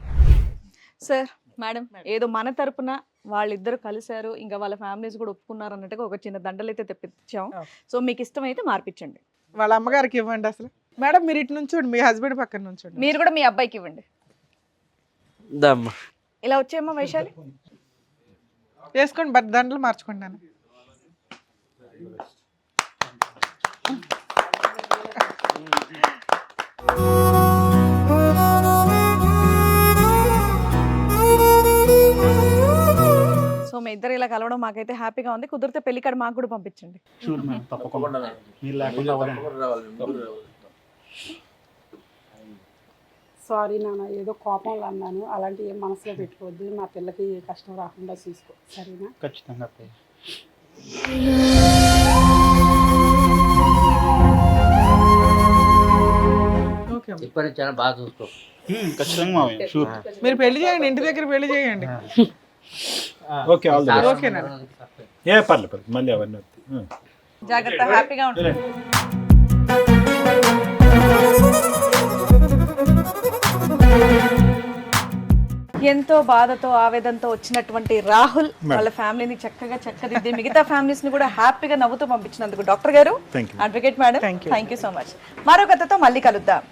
సార్ మేడం ఏదో మన తరపున వాళ్ళిద్దరు కలిశారు, ఇంకా వాళ్ళ ఫ్యామిలీస్ కూడా ఒప్పుకున్నారు అన్నట్టుగా ఒక చిన్న దండలు అయితే తెప్పించాం. Okay. సో మీకు ఇష్టమైతే మార్పించండి. వాళ్ళ అమ్మగారికి ఇవ్వండి అసలు. మేడం మీరు ఇటు నుంచోండి, మీ హస్బెండ్ పక్కన నుంచోండి. మీరు కూడా మీ అబ్బాయికి ఇవ్వండి. దమ్మా ఇలా వచ్చేయమ్మా వైశాలి. వేసుకోండి, బట్ దండలు మార్చుకోండి నాన్న. సో మీ ఇద్దరు ఇలా కలవడం మాకైతే హ్యాపీగా ఉంది. కుదిరితే పెళ్లి కార్డు మాకు కూడా పంపించండి. షూర్ మేడం, తప్పకుండా. మీరు లేకుండా అవ్వదండి. సారీ నాన్న, ఏదో కోపంలో అన్నాను, అలాంటి ఏం మనసులో పెట్టుకోవద్దు, నా పిల్లకి ఏ కష్టం రాకుండా చూసుకో, సరేనా? ఖచ్చితంగా అత్తయ్య. ఓకే అమ్మ. ఇప్పటి నుంచి అయినా బాగా చూసుకో. ఖచ్చితంగా మావయ్య, షూర్. మీరు పెళ్లి చేయండి, ఇంటి దగ్గర పెళ్లి చేయండి. Okay all the best. Okay నాన్న. ఏ పర్లేదు మళ్ళీ అవన్నీ వస్తాయి. జాగ్రత్త, హ్యాపీగా ఉంటుంది. ఎంతో బాధతో ఆవేదనతో వచ్చినటువంటి రాహుల్ వాళ్ళ ఫ్యామిలీని చక్కగా చక్కదిద్ది మిగతా ఫ్యామిలీస్ ని కూడా హ్యాపీగా నవ్వుతూ పంపించినందుకు డాక్టర్ గారు, Thank you. Advocate madam, Thank you. Thank you so much. మరో కథతో మళ్ళీ కలుద్దాం.